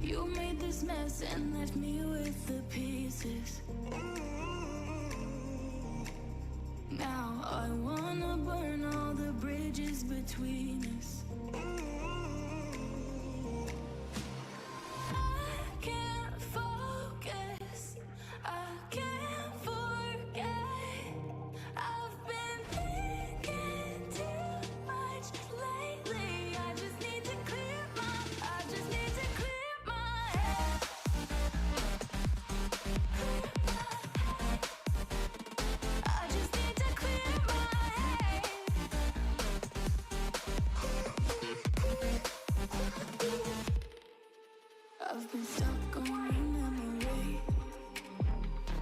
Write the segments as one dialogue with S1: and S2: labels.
S1: You made this mess and left me with the pieces. Now I wanna burn all the bridges between us. I can't focus, I can't forget. I've been thinking too much lately. I just need to clear my head. I just need to clear my head. I've been stuck on your memory,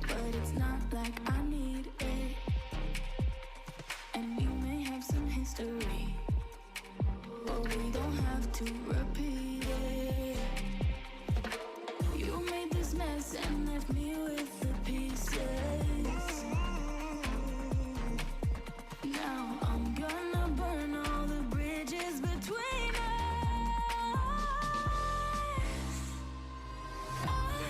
S1: but it's not like I need it. And you may have some history, but we don't have to repeat it. You made this mess and left me with the pieces. Now I'm gonna burn all the bridges between us. I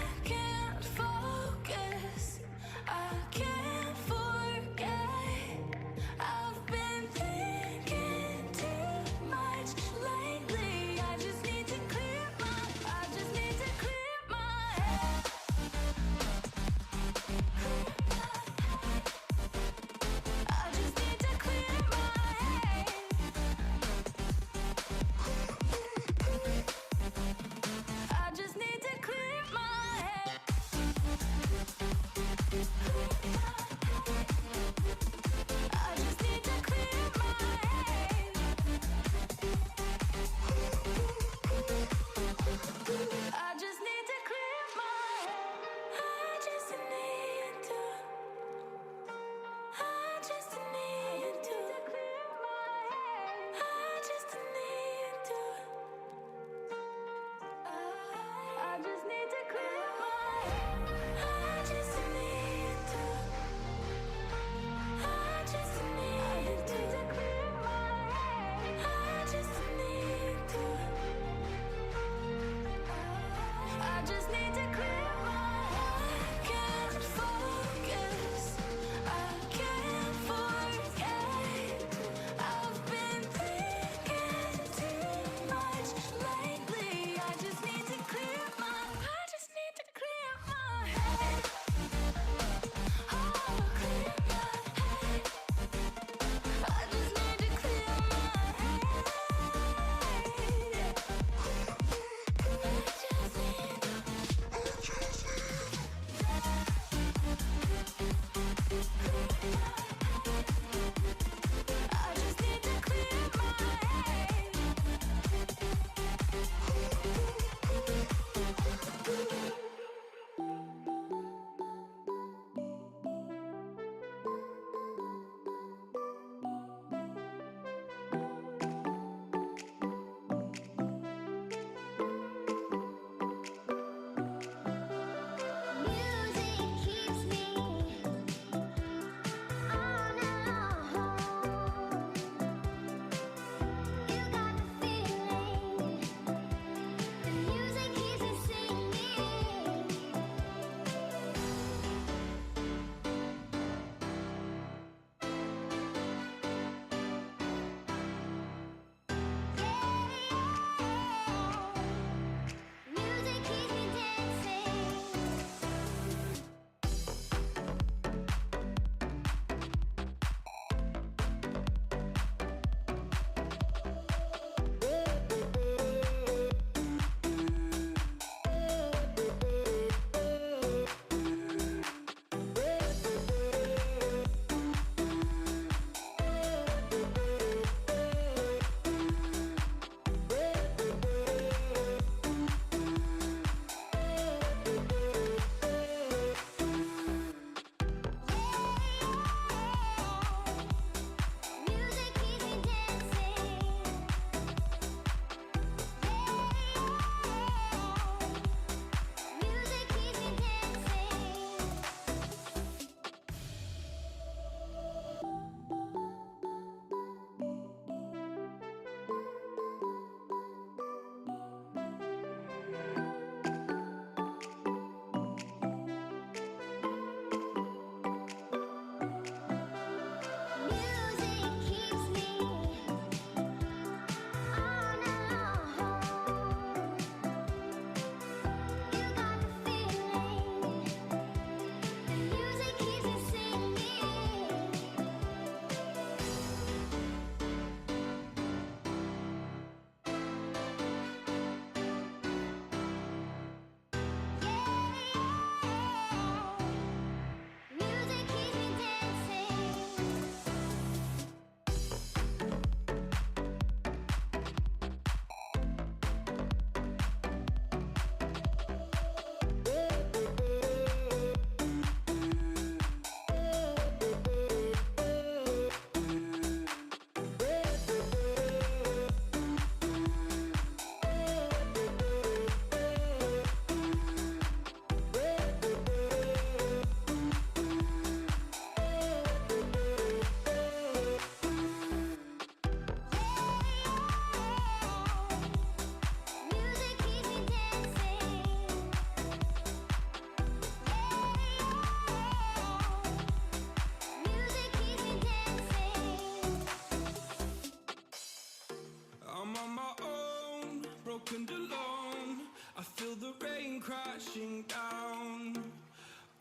S1: and alone. I feel the rain crashing down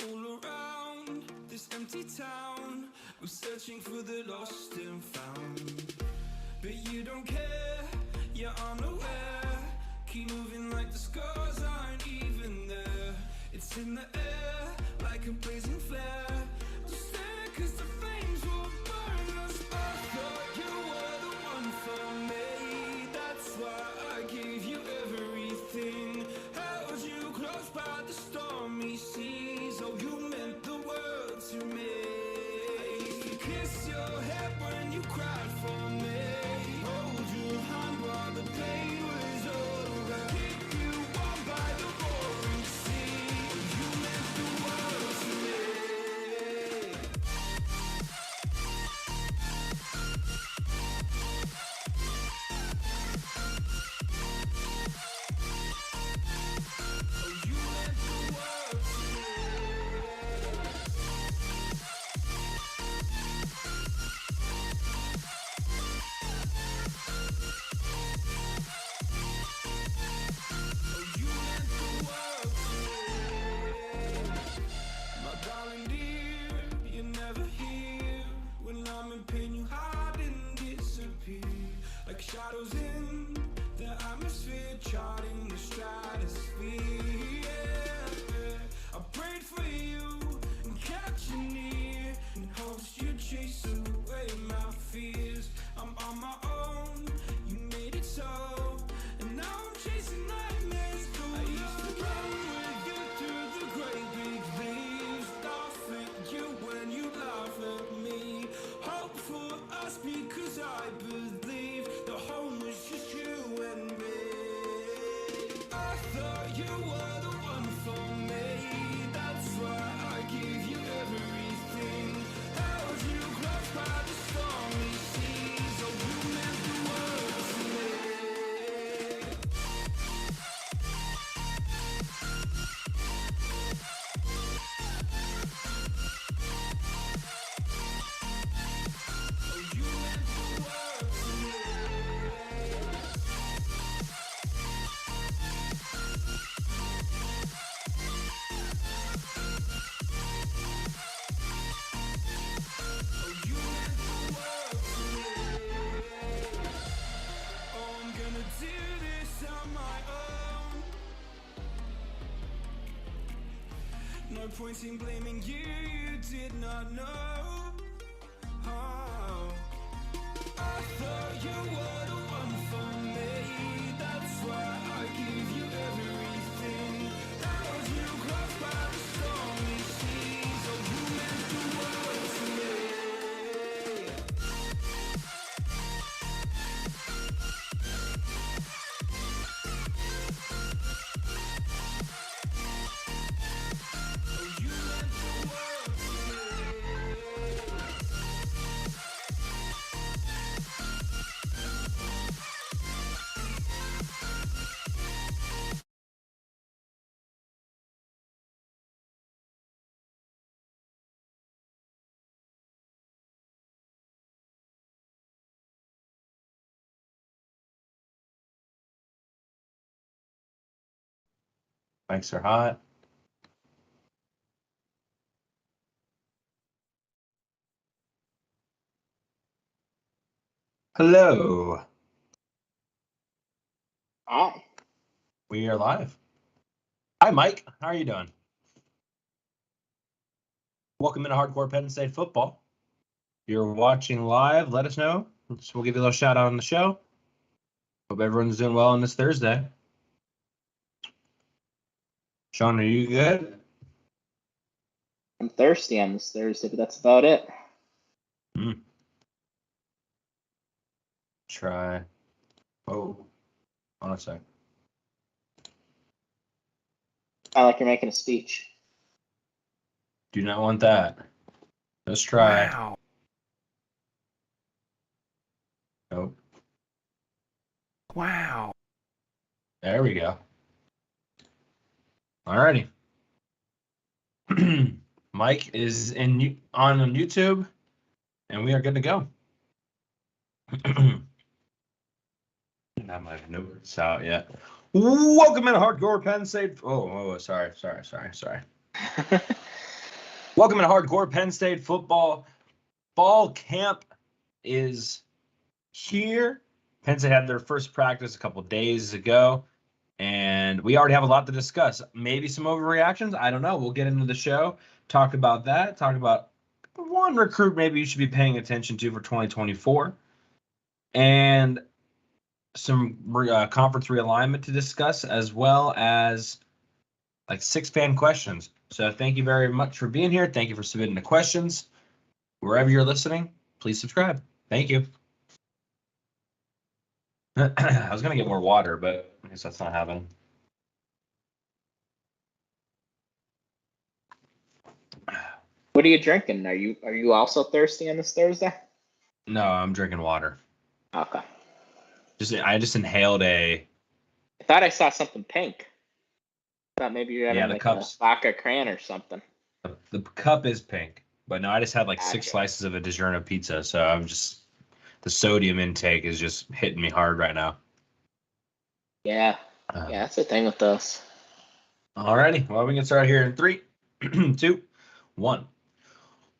S1: all around this empty town. I'm searching for the lost and found, but you don't care, you're unaware. Keep moving like the scars aren't even there. It's in the air like a blazing flare. Just stare, 'cause the flames will burn us. I thought you were the one for me. That's why I gave you everything. Held you close by the stormy seas. Oh, you meant the world to me. I used to kiss your head when you cried for me. Hold your hand while the pain was over. Keep you warm by the roaring sea. You meant the world to me. Oh, you meant the world to me. Oh, you meant the world to me. My darling dear, you're never here. When I'm in pain, you hide and disappear. Like shadows in the atmosphere, charting the stratosphere. Yeah. I prayed for you and kept you near, in hopes you'd chase away my fears. I'm on my own, you made it so, and now I'm chasing nightmares. I used to run with you through the great big leaves, laugh at you when you laugh at me. Hope for us because I believe the home was just you and me. I thought you were the one for me. That's why I gave you everything. Held you close by the stormy seas. Oh, you meant the world to me. Oh, you meant the world to me. Oh, you meant the world to me. Oh, I'm gonna do this on my own. No point in blaming you, you did not know. Oh, I thought you were the one for me. That's why I gave you everything. Held you close by the stormy seas. Oh, you meant the world to me. Oh, you meant the world to me.
S2: Mics are hot. Hello.
S3: Hi.
S2: We are live. Hi, Mike. How are you doing? Welcome into Hardcore Penn State Football. If you're watching live, let us know. We'll give you a little shout out on the show. Hope everyone's doing well on this Thursday. Sean, are you good?
S3: I'm thirsty on this Thursday, but that's about it.
S2: Try. Oh, hold on a sec.
S3: I like you're making a speech.
S2: Do not want that. Let's try.
S4: Wow.
S2: Nope.
S4: Wow.
S2: There we go. Alrighty. Mike is on YouTube, and we are good to go. didn't have my notes out yet. Welcome in Hardcore Penn State. Sorry. Welcome in Hardcore Penn State Football. Fall camp is here. Penn State had their first practice a couple days ago, and we already have a lot to discuss. Maybe some overreactions. I don't know. We'll get into the show, talk about that, talk about one recruit maybe you should be paying attention to for 2024, and some conference realignment to discuss, as well as like 6 fan questions. So thank you very much for being here. Thank you for submitting the questions. Wherever you're listening, please subscribe. Thank you. I was going to get more water, but I guess that's not happening.
S3: What are you drinking? Are you also thirsty on this Thursday?
S2: No, I'm drinking water.
S3: Okay.
S2: I just inhaled
S3: I thought I saw something pink. I thought maybe you're having
S2: the
S3: like
S2: cups.
S3: a vodka cran or something.
S2: The cup is pink, but no, I just had like
S3: Gotcha.
S2: 6 slices of a DiGiorno pizza, so the sodium intake is just hitting me hard right now.
S3: Yeah, that's the thing with those.
S2: Alrighty, well, we can start here in 3, 2, 1.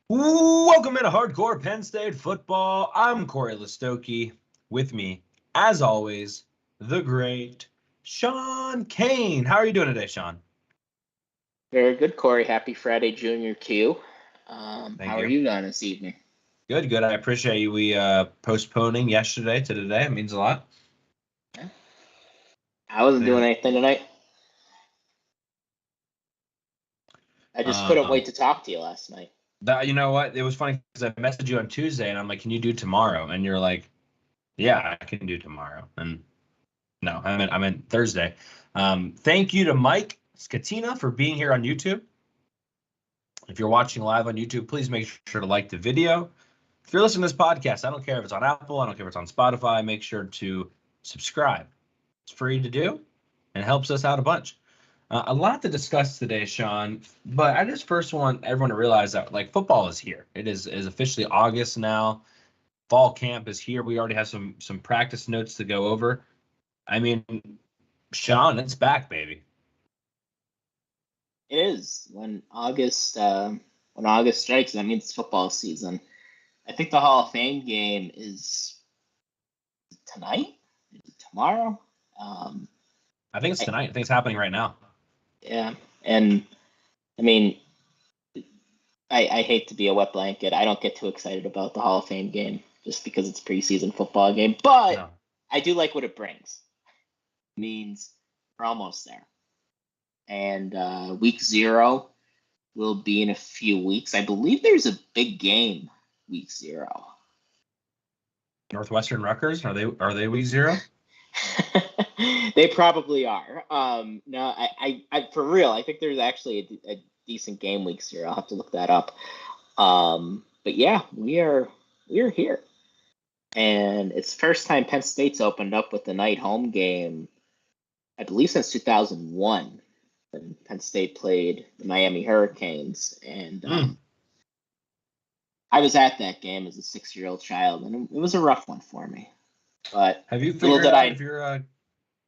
S2: Welcome into Hardcore Penn State Football. I'm Corey Listoki. With me, as always, the great Sean Kane. How are you doing today, Sean?
S3: Very good, Corey. Happy Friday, Junior Q. How are you doing this evening?
S2: Good. I appreciate you. We postponing yesterday to today. It means a lot.
S3: Yeah. I wasn't doing anything tonight. I just couldn't wait to talk to you last night.
S2: You know what? It was funny because I messaged you on Tuesday, and I'm like, "Can you do tomorrow?" And you're like, "Yeah, I can do tomorrow." And no, I meant Thursday. Thank you to Mike Scatina for being here on YouTube. If you're watching live on YouTube, please make sure to like the video. If you're listening to this podcast, I don't care if it's on Apple, I don't care if it's on Spotify, make sure to subscribe. It's free to do and it helps us out a bunch. A lot to discuss today, Sean, but I just first want everyone to realize that like football is here. It is officially August now. Fall camp is here. We already have some practice notes to go over. I mean, Sean, it's back, baby.
S3: It is. When August strikes, that means it's football season. I think the Hall of Fame game is tonight? Is it tomorrow?
S2: I think it's tonight. I think it's happening right now.
S3: Yeah, and I mean, I hate to be a wet blanket. I don't get too excited about the Hall of Fame game just because it's a preseason football game, but no. I do like what it brings. It means we're almost there. And week 0 will be in a few weeks. I believe there's a big game week 0.
S2: Northwestern Rutgers, are they week 0?
S3: They probably are. No, I for real, I think there's actually a decent game week 0. I'll have to look that up. But yeah, we're here. And it's the first time Penn State's opened up with the night home game, I believe since 2001. When Penn State played the Miami Hurricanes, and I was at that game as a 6-year-old child, and it was a rough one for me. But
S2: have you figured out if you're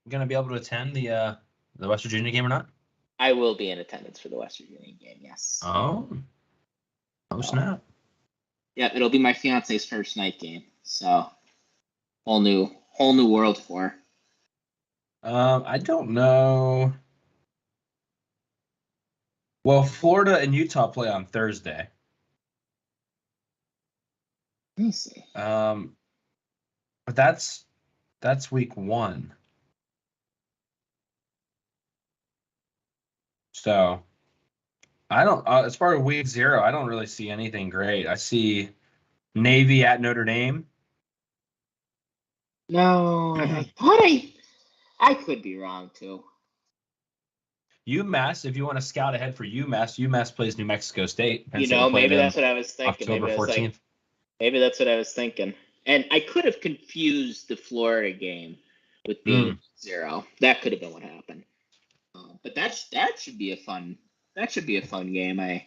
S2: going to be able to attend the West Virginia game or not?
S3: I will be in attendance for the West Virginia game. Yes.
S2: Oh snap!
S3: Yeah, it'll be my fiance's first night game, so whole new world for her.
S2: I don't know. Well, Florida and Utah play on Thursday.
S3: Let me see.
S2: But that's week 1. So I don't. As far as week 0, I don't really see anything great. I see Navy at Notre Dame.
S3: No, I thought I could be wrong too.
S2: UMass, if you want to scout ahead for UMass plays New Mexico State.
S3: Maybe that's what I was thinking.
S2: October 14th.
S3: Maybe that's what I was thinking. And I could have confused the Florida game with being 0. That could have been what happened. But that should be a fun game. I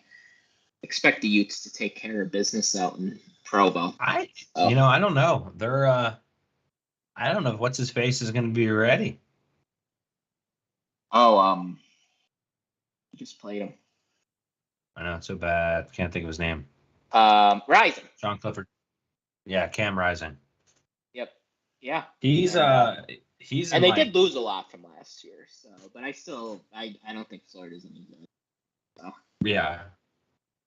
S3: expect the Utes to take care of business out in Provo.
S2: I don't know. They're I I don't know if what's his face is going to be ready.
S3: Oh, he just played him.
S2: I know, it's so bad. Can't think of his name.
S3: Rising.
S2: Sean Clifford. Yeah, Cam Rising.
S3: Yep. Yeah.
S2: He's
S3: and they did lose a lot from last year, so but I don't think Florida's any good. So.
S2: Yeah.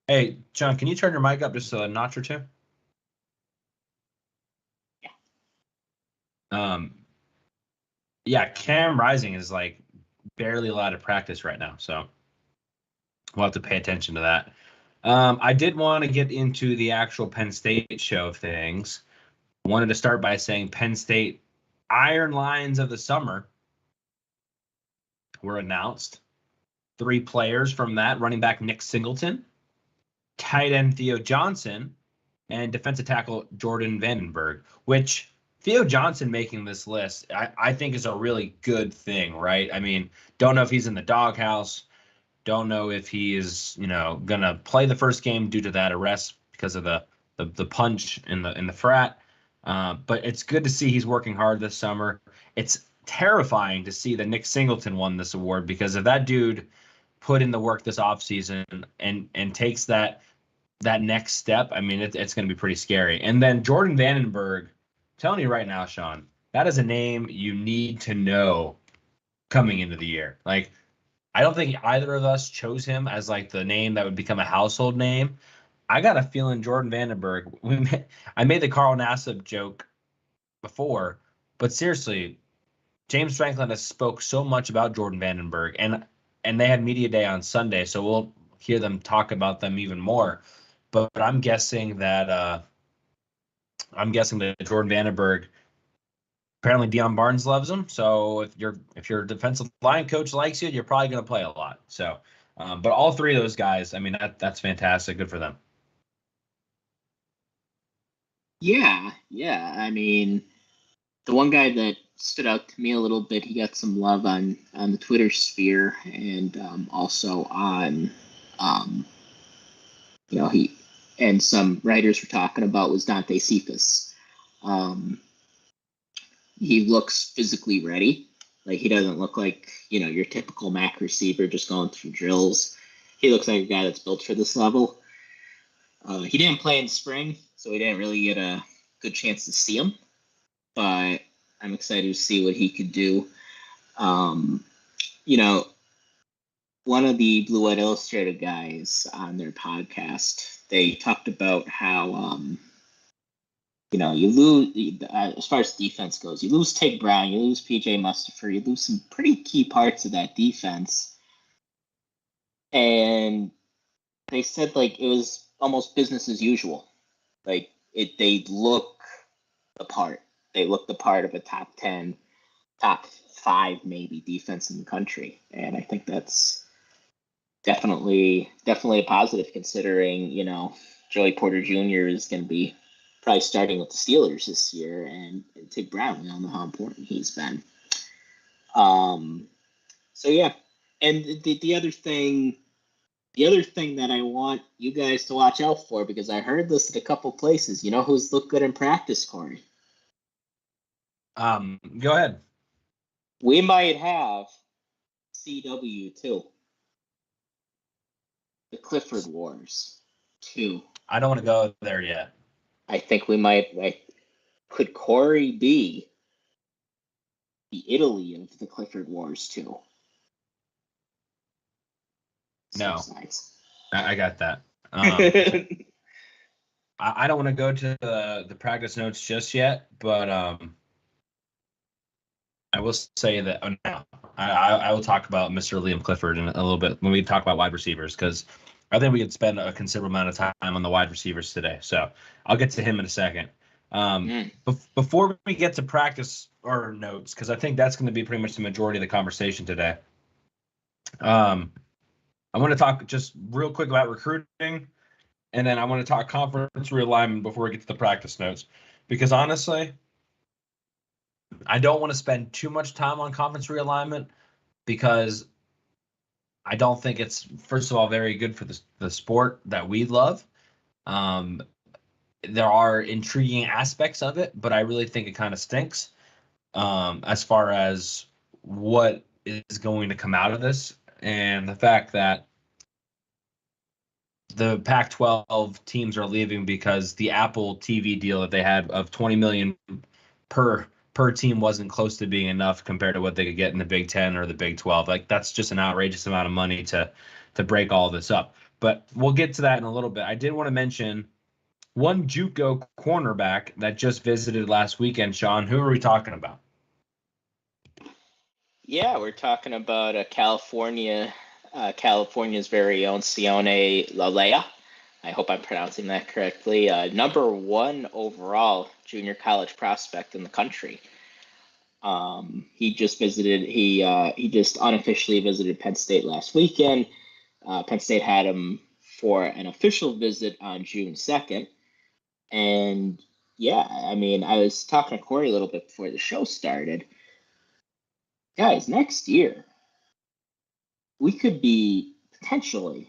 S2: Hey, John, can you turn your mic up just a notch or two?
S3: Yeah.
S2: Yeah, Cam Rising is like barely allowed to practice right now, so we'll have to pay attention to that. I did want to get into the actual Penn State show of things. Wanted to start by saying Penn State Iron Lions of the summer were announced. 3 players from that: running back Nick Singleton, tight end Theo Johnson, and defensive tackle Jordan Vandenberg, which Theo Johnson making this list, I think is a really good thing, right? I mean, don't know if he's in the doghouse. Don't know if he is, going to play the first game due to that arrest because of the punch in the frat. But it's good to see he's working hard this summer. It's terrifying to see that Nick Singleton won this award, because if that dude put in the work this offseason and takes that next step, I mean, it's going to be pretty scary. And then Jordan Vandenberg, I'm telling you right now, Sean, that is a name you need to know coming into the year. Like, I don't think either of us chose him as like the name that would become a household name. I got a feeling Jordan Vandenberg. I made the Carl Nassib joke before, but seriously, James Franklin has spoke so much about Jordan Vandenberg, and they had media day on Sunday, so we'll hear them talk about them even more. But I'm guessing that Jordan Vandenberg, apparently Deion Barnes loves him. So if your defensive line coach likes you, you're probably going to play a lot. So, but all 3 of those guys, I mean, that's fantastic. Good for them.
S3: Yeah. I mean, the one guy that stood out to me a little bit, he got some love on the Twitter sphere, and also on, he and some writers were talking about, was Dante Cephas. He looks physically ready. Like, he doesn't look like, your typical MAC receiver just going through drills. He looks like a guy that's built for this level. He didn't play in spring, so we didn't really get a good chance to see him. But I'm excited to see what he could do. One of the Blue White Illustrated guys on their podcast, they talked about how, you lose, as far as defense goes, you lose Tig Brown, you lose PJ Mustipher, you lose some pretty key parts of that defense. And they said, like, it was almost business as usual. Like, they look the part. They look the part of a top 10, top 5 maybe defense in the country. And I think that's definitely a positive, considering, Joey Porter Jr. is going to be probably starting with the Steelers this year, and Tig Brown, we all know how important he's been. So yeah, and the other thing that I want you guys to watch out for, because I heard this at a couple places. You know who's looked good in practice, Corey?
S2: Go ahead.
S3: We might have CW 2. The Clifford Wars 2.
S2: I don't want to go there yet.
S3: I think we might. Could Corey be the Italy of the Clifford Wars 2?
S2: No.
S3: Nice.
S2: I got that. I don't want to go to the practice notes just yet, but I will say that I will talk about Mr. Liam Clifford in a little bit when we talk about wide receivers, because I think we could spend a considerable amount of time on the wide receivers today. So I'll get to him in a second. Before we get to practice or notes, because I think that's going to be pretty much the majority of the conversation today. I want to talk just real quick about recruiting, and then I want to talk conference realignment before we get to the practice notes, because honestly, I don't want to spend too much time on conference realignment, because I don't think it's, first of all, very good for the sport that we love. There are intriguing aspects of it, but I really think it kind of stinks. as far as what is going to come out of this, and the fact that the Pac-12 teams are leaving because the Apple TV deal that they had of $20 million per team wasn't close to being enough compared to what they could get in the Big Ten or the Big 12. Like, that's just an outrageous amount of money to break all this up. But we'll get to that in a little bit. I did want to mention one JUCO cornerback that just visited last weekend. Sean, who are we talking about?
S3: Yeah, we're talking about California's very own Sione Lalea. I hope I'm pronouncing that correctly. Number 1 overall junior college prospect in the country. He just unofficially visited Penn State last weekend. Penn State had him for an official visit on June 2nd. And yeah, I mean, I was talking to Corey a little bit before the show started. Guys, next year, we could be potentially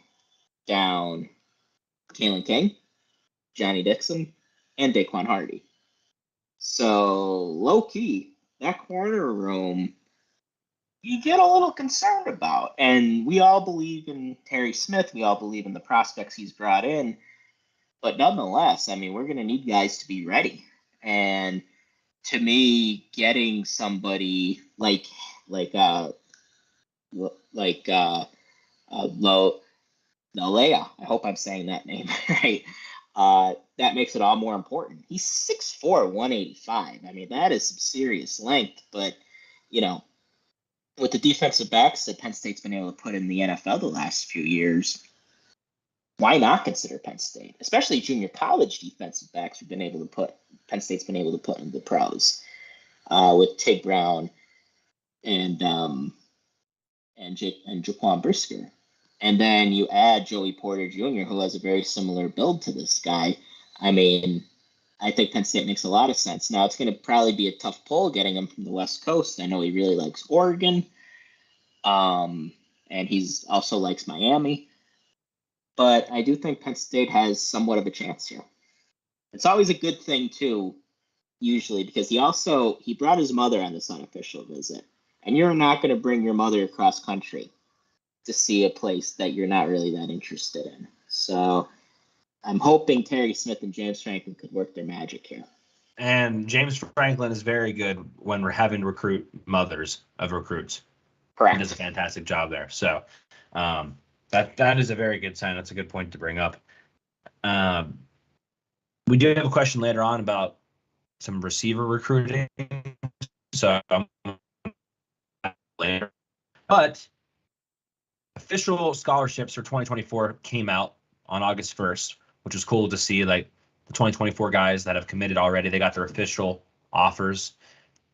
S3: down Kalen King, Johnny Dixon, and Daquan Hardy. So, low-key, that corner room, you get a little concerned about. And we all believe in Terry Smith. We all believe in the prospects he's brought in. But nonetheless, I mean, we're going to need guys to be ready. And to me, getting somebody like Lolea, I hope I'm saying that name right, that makes it all more important. He's 6'4", 185. I mean, that is some serious length. But, you know, with the defensive backs that Penn State's been able to put in the NFL the last few years, why not consider Penn State? Especially junior college defensive backs Penn State's been able to put in the pros, with Tig Brown and Jaquan Brisker. And then you add Joey Porter Jr., who has a very similar build to this guy. I mean, I think Penn State makes a lot of sense. Now, it's going to probably be a tough pull getting him from the West Coast. I know he really likes Oregon, and he's also likes Miami. But I do think Penn State has somewhat of a chance here. It's always a good thing, too, usually, because he brought his mother on this unofficial visit. And you're not going to bring your mother across country to see a place that you're not really that interested in. So I'm hoping Terry Smith and James Franklin could work their magic here.
S2: And James Franklin is very good when we're having to recruit mothers of recruits.
S3: Correct.
S2: He does a fantastic job there. So that is a very good sign. That's a good point to bring up. We do have a question later on about some receiver recruiting. So later. But official scholarships for 2024 came out on August 1st, which was cool to see. Like, the 2024 guys that have committed already, they got their official offers.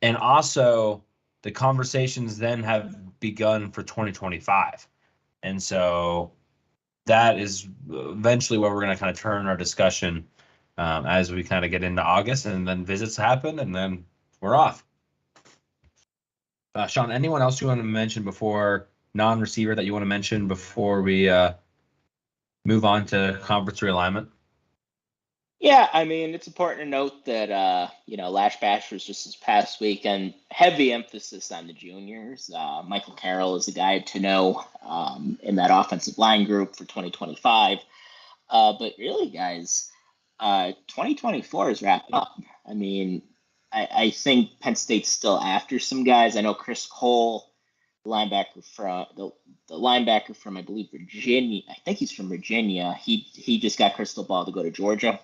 S2: And also, the conversations then have begun for 2025. And so that is eventually where we're going to kind of turn our discussion as we kind of get into August, and then visits happen, and then we're off. Sean, anyone else you want to mention before, non-receiver that you want to mention before we move on to conference realignment?
S3: Yeah, I mean, it's important to note that, Lash Bash was just this past week, and heavy emphasis on the juniors. Michael Carroll is the guy to know in that offensive line group for 2025. But really, guys, 2024 is wrapping up. I mean, I think Penn State's still after some guys. I know Chris Cole, the linebacker from I believe Virginia. I think he's from Virginia. He just got crystal ball to go to Georgia.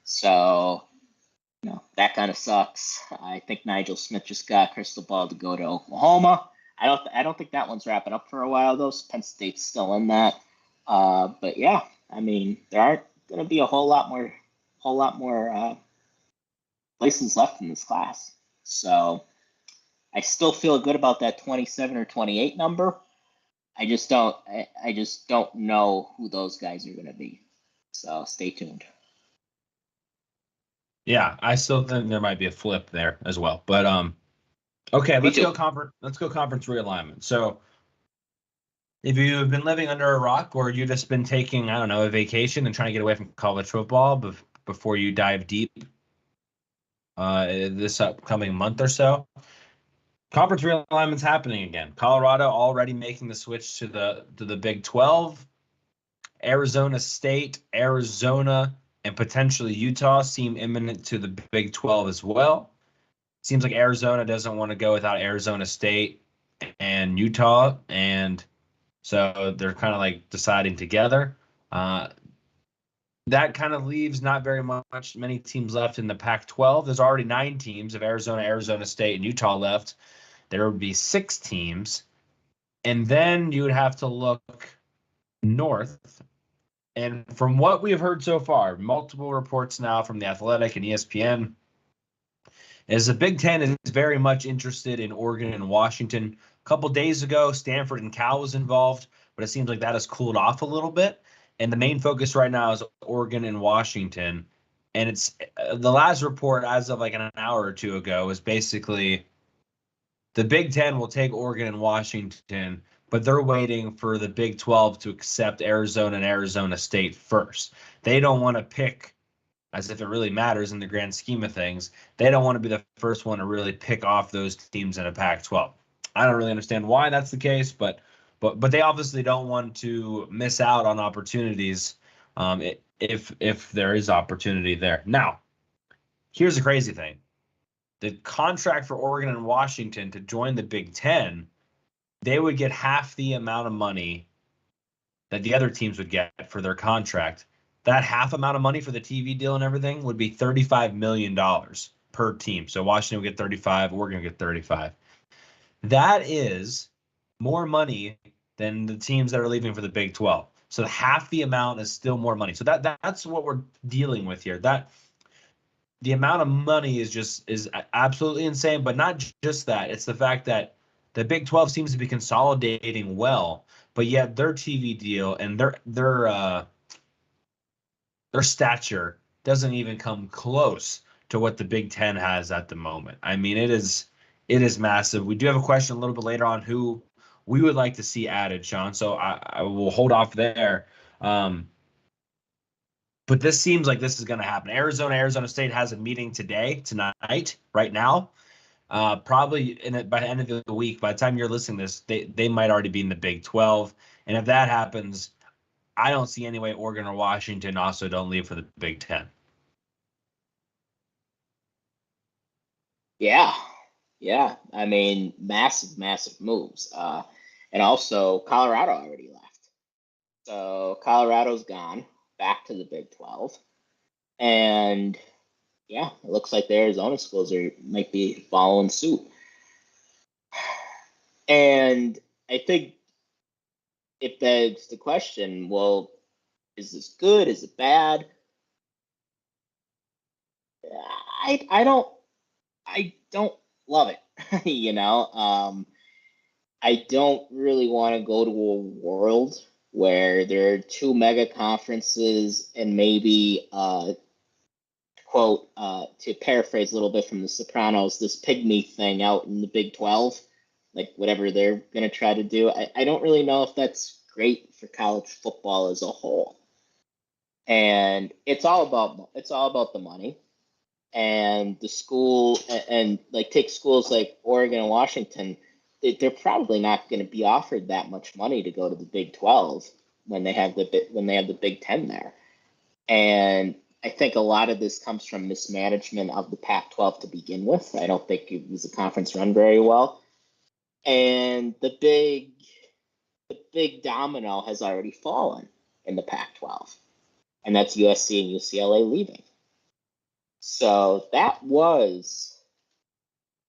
S3: So, that kind of sucks. I think Nigel Smith just got crystal ball to go to Oklahoma. I don't think that one's wrapping up for a while though. So Penn State's still in that. But yeah, I mean, there aren't going to be a whole lot more places left in this class. So I still feel good about that 27 or 28 number. I just don't know who those guys are going to be. So stay tuned.
S2: Yeah, I still think there might be a flip there as well. But okay, let's go conference realignment. So if you've been living under a rock, or you've just been taking, I don't know, a vacation and trying to get away from college football before you dive deep this upcoming month or so, Conference realignment's happening again. Colorado already making the switch to the Big 12. Arizona State, Arizona, and potentially Utah seem imminent to the Big 12 as well. Seems like Arizona doesn't want to go without Arizona State and Utah, and so they're kind of like deciding together. That kind of leaves not very many teams left in the Pac-12. There's already 9 teams. If Arizona, Arizona State, and Utah left, there would be 6 teams. And then you would have to look north. And from what we have heard so far, multiple reports now from The Athletic and ESPN, is the Big Ten is very much interested in Oregon and Washington. A couple days ago, Stanford and Cal was involved, but it seems like that has cooled off a little bit. And the main focus right now is Oregon and Washington. And it's the last report as of like an hour or two ago is basically the Big Ten will take Oregon and Washington, but they're waiting for the Big 12 to accept Arizona and Arizona State first. They don't want to pick, as if it really matters in the grand scheme of things, they don't want to be the first one to really pick off those teams in a Pac-12. I don't really understand why that's the case, but they obviously don't want to miss out on opportunities if there is opportunity there. Now, here's the crazy thing. The contract for Oregon and Washington to join the Big Ten, they would get half the amount of money that the other teams would get for their contract. That half amount of money for the TV deal and everything would be $35 million per team. So Washington would get 35, Oregon would get 35. That is more money than the teams that are leaving for the Big 12. So half the amount is still more money. So that's what we're dealing with here. That the amount of money is absolutely insane, but not just that. It's the fact that the Big 12 seems to be consolidating well, but yet their TV deal and their stature doesn't even come close to what the Big Ten has at the moment. I mean, it is massive. We do have a question a little bit later on who we would like to see added, Sean. So I will hold off there. But this seems like this is going to happen. Arizona State has a meeting tonight, right now. Probably by the end of the week, by the time you're listening to this, they might already be in the Big 12. And if that happens, I don't see any way Oregon or Washington also don't leave for the Big 10.
S3: Yeah. Yeah. I mean, massive moves. And also Colorado already left. So Colorado's gone back to the Big 12. And yeah, it looks like the Arizona schools might be following suit. And I think it begs the question, well, is this good? Is it bad? I don't love it. I don't really want to go to a world where there are 2 mega conferences and maybe quote, to paraphrase a little bit from The Sopranos, this pygmy thing out in the Big 12, like whatever they're going to try to do. I don't really know if that's great for college football as a whole. And it's all about the money. And the school, and like take schools like Oregon and Washington, they're probably not going to be offered that much money to go to the Big 12 when they have the Big 10 there. And I think a lot of this comes from mismanagement of the Pac-12 to begin with. I don't think it was a conference run very well. And the big domino has already fallen in the Pac-12. And that's USC and UCLA leaving. So that was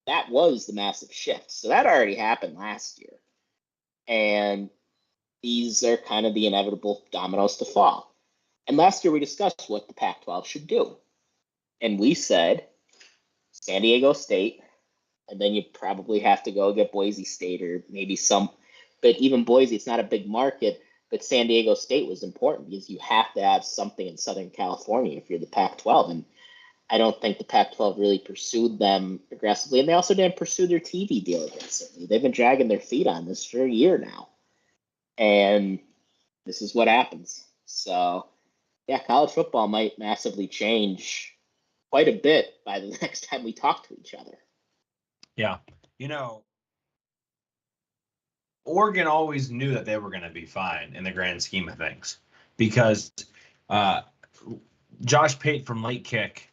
S3: the massive shift. So that already happened last year. And these are kind of the inevitable dominoes to fall. And last year we discussed what the Pac-12 should do. And we said San Diego State, and then you probably have to go get Boise State or maybe some, but even Boise, it's not a big market, but San Diego State was important because you have to have something in Southern California if you're the Pac-12. And I don't think the Pac-12 really pursued them aggressively. And they also didn't pursue their TV deal aggressively. They've been dragging their feet on this for a year now. And this is what happens. So, yeah, college football might massively change quite a bit by the next time we talk to each other.
S2: Yeah. Oregon always knew that they were going to be fine in the grand scheme of things because Josh Pate from Late Kick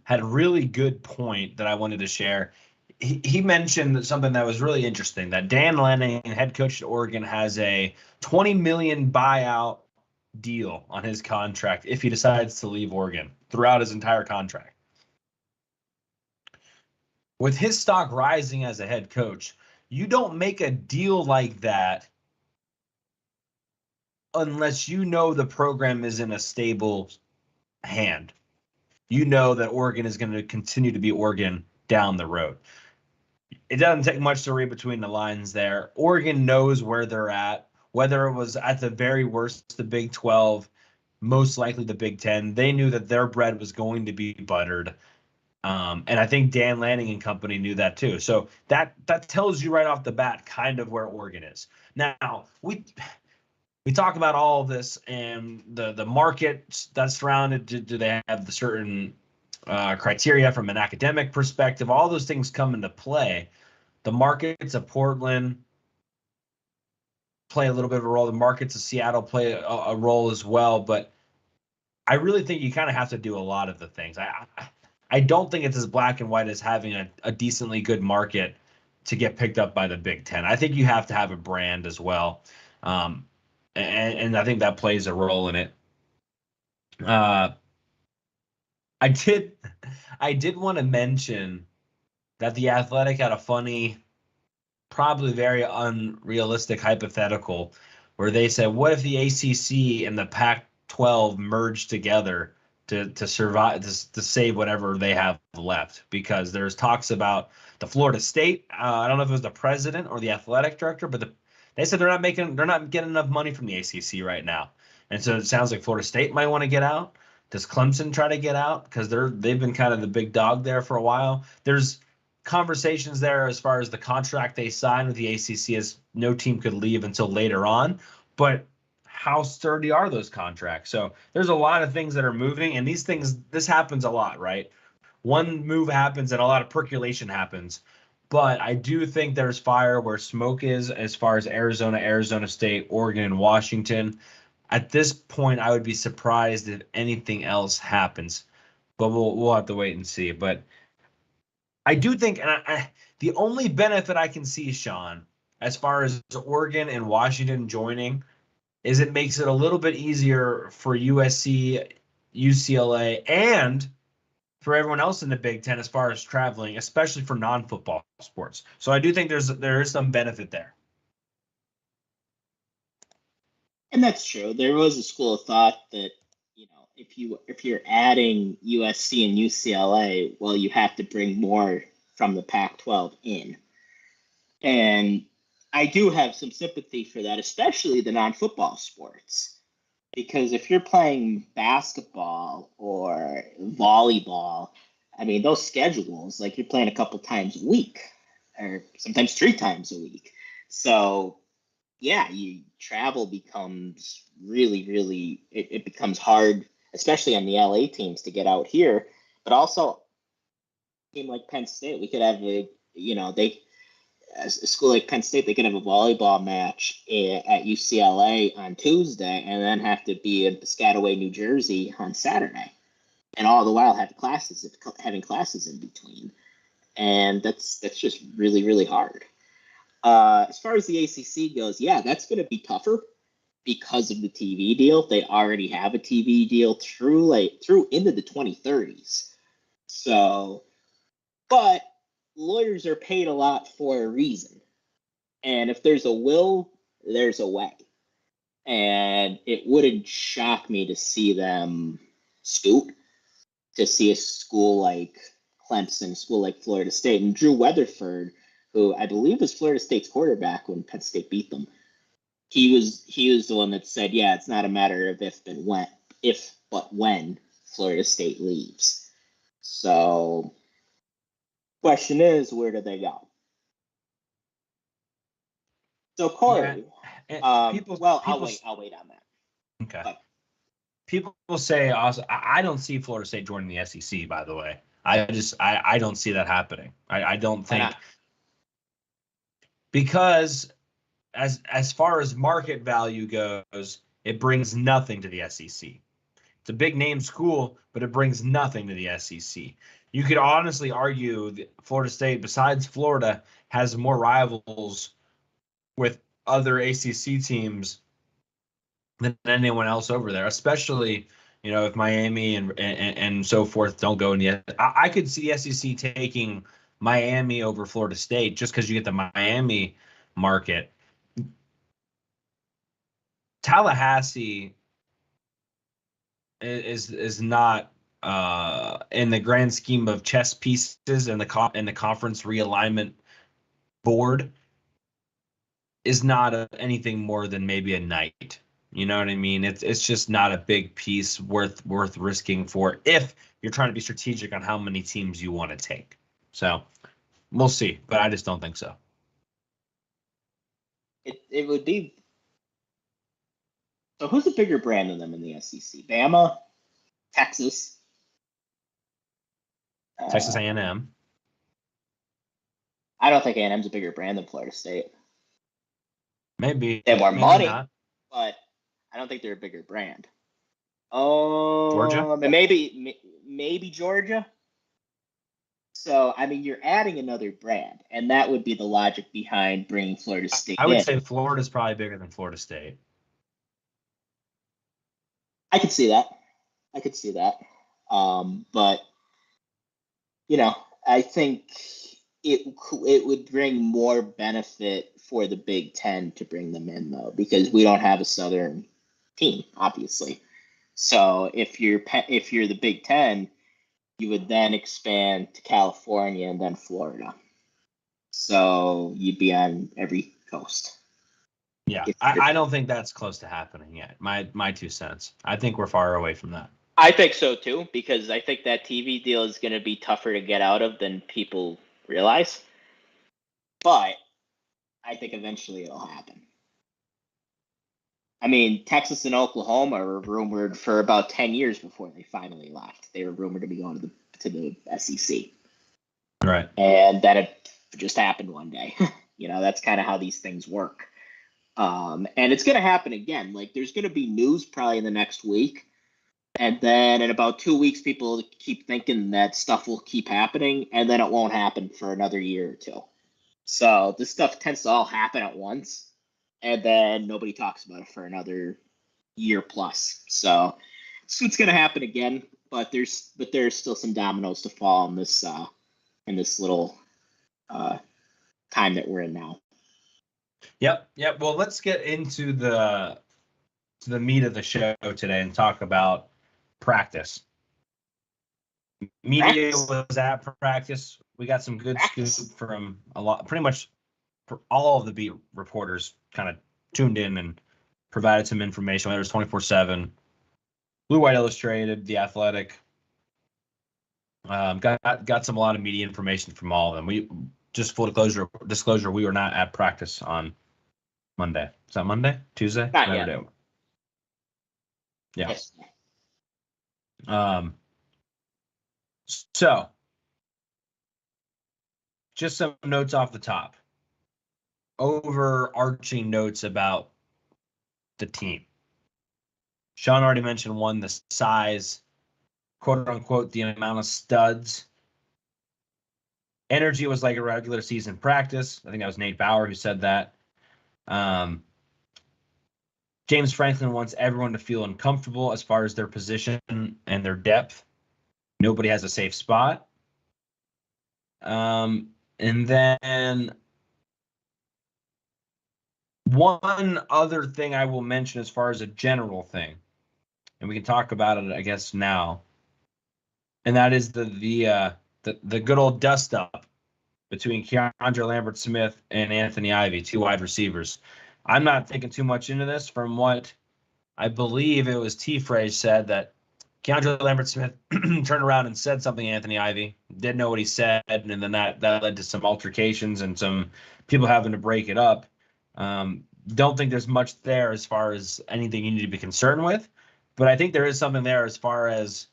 S2: had a really good point that I wanted to share. He mentioned something that was really interesting, that Dan Lanning, head coach at Oregon, has a $20 million buyout deal on his contract if he decides to leave Oregon throughout his entire contract. With his stock rising as a head coach, you don't make a deal like that unless you know the program is in a stable hand. You know that Oregon is going to continue to be Oregon down the road. It doesn't take much to read between the lines there. Oregon knows where they're at, whether it was at the very worst, the Big 12, most likely the Big 10. They knew that their bread was going to be buttered. And I think Dan Lanning and company knew that too. So that tells you right off the bat kind of where Oregon is. Now, we talk about all of this and the market that's surrounded. Do they have the certain criteria from an academic perspective? All those things come into play. The markets of Portland play a little bit of a role. The markets of Seattle play a role as well. But I really think you kind of have to do a lot of the things. I don't think it's as black and white as having a decently good market to get picked up by the Big Ten. I think you have to have a brand as well. And I think that plays a role in it. I did want to mention that the Athletic had a funny, probably very unrealistic hypothetical where they said, what if the ACC and the Pac-12 merged together to survive, to save whatever they have left? Because there's talks about the Florida State. I don't know if it was the president or the athletic director, but they said they're not getting enough money from the ACC right now. And so it sounds like Florida State might want to get out. Does Clemson try to get out? Because they've been kind of the big dog there for a while. There's conversations there as far as the contract they signed with the ACC, as no team could leave until later on. But how sturdy are those contracts? So there's a lot of things that are moving, and this happens a lot, right? One move happens and a lot of percolation happens. But I do think there's fire where smoke is as far as Arizona State, Oregon, and Washington. At this point, I would be surprised if anything else happens, but we'll have to wait and see. But I do think, and the only benefit I can see, Sean, as far as Oregon and Washington joining, is it makes it a little bit easier for USC, UCLA, and for everyone else in the Big Ten as far as traveling, especially for non-football sports. So I do think there is some benefit there.
S3: And that's true. There was a school of thought that, if you're adding USC and UCLA, well, you have to bring more from the Pac-12 in. And I do have some sympathy for that, especially the non-football sports. Because if you're playing basketball or volleyball, I mean, those schedules, like you're playing a couple times a week or sometimes 3 times a week. So, yeah, travel becomes really, really, it becomes hard, especially on the LA teams, to get out here. But also, a team like Penn State, we could have a school like Penn State, they could have a volleyball match at UCLA on Tuesday and then have to be in Piscataway, New Jersey on Saturday. And all the while having classes in between. And that's just really, really hard. As far as the ACC goes, yeah, that's going to be tougher because of the TV deal. They already have a TV deal through into the 2030s. So, but lawyers are paid a lot for a reason. And if there's a will, there's a way. And it wouldn't shock me to see them scoot, to see a school like Clemson, a school like Florida State, and Drew Weatherford, who I believe was Florida State's quarterback when Penn State beat them. He was the one that said, yeah, it's not a matter of if but when Florida State leaves. So, question is, where do they go? So, Corey, I'll wait on that.
S2: Okay.
S3: But,
S2: people say also, I don't see Florida State joining the SEC, by the way. I don't see that happening. I don't think, because as far as market value goes, it brings nothing to the SEC. It's a big name school, but it brings nothing to the SEC. You could honestly argue that Florida State, besides Florida, has more rivals with other ACC teams than anyone else over there, especially, if Miami and so forth don't go in the. I could see SEC taking Miami over Florida State just because you get the Miami market. Tallahassee is not in the grand scheme of chess pieces in the conference realignment board is not anything more than maybe a night. You know what I mean? It's just not a big piece worth risking for if you're trying to be strategic on how many teams you want to take. So we'll see, but I just don't think so.
S3: It would be. So who's a bigger brand than them in the SEC? Bama, Texas,
S2: Texas A&M.
S3: I don't think A&M's a bigger brand than Florida State.
S2: Maybe
S3: they have more money,
S2: not.
S3: But I don't think they're a bigger brand. Oh,
S2: Georgia?
S3: Maybe Georgia. So, I mean, you're adding another brand, and that would be the logic behind bringing Florida State in.
S2: I would say Florida's probably bigger than Florida State.
S3: I could see that. But, I think it would bring more benefit for the Big Ten to bring them in, though, because we don't have a Southern team, obviously. So if you're the Big Ten, you would then expand to California and then Florida. So you'd be on every coast.
S2: Yeah, I don't think that's close to happening yet. My 2 cents. I think we're far away from that.
S3: I think so too, because I think that TV deal is going to be tougher to get out of than people realize. But I think eventually it'll happen. I mean, Texas and Oklahoma were rumored for about 10 years before they finally left. They were rumored to be going to the SEC.
S2: Right.
S3: And then it just happened one day. That's kind of how these things work. And it's going to happen again. Like, there's going to be news probably in the next week. And then in about 2 weeks, people keep thinking that stuff will keep happening. And then it won't happen for another year or two. So this stuff tends to all happen at once. And then nobody talks about it for another year plus. So it's going to happen again. But there's still some dominoes to fall in this little time that we're in now.
S2: Yep. Well, let's get into the meat of the show today and talk about practice. Media was at practice. We got some good scoop from pretty much all of the beat reporters kind of tuned in and provided some information. Whether it's 24/7, Blue White Illustrated, The Athletic. Got a lot of media information from all of them. We just full disclosure, we were not at practice on Monday. Is that Monday? Tuesday?
S3: Not yet.
S2: Yeah.
S3: Yes.
S2: So just some notes off the top. Overarching notes about the team. Sean already mentioned one, the size, quote unquote, the amount of studs. Energy was like a regular season practice. I think that was Nate Bauer who said that. James Franklin wants everyone to feel uncomfortable as far as their position and their depth. Nobody has a safe spot. And then one other thing I will mention as far as a general thing, and we can talk about it, I guess, now, and that is the good old dust up between Keandre Lambert-Smith and Anthony Ivy, 2 wide receivers. I'm not thinking too much into this. From what I believe it was T-Phrase said, that Keandre Lambert-Smith turned around and said something to Anthony Ivy, didn't know what he said, and then that led to some altercations and some people having to break it up. Don't think there's much there as far as anything you need to be concerned with, but I think there is something there as far as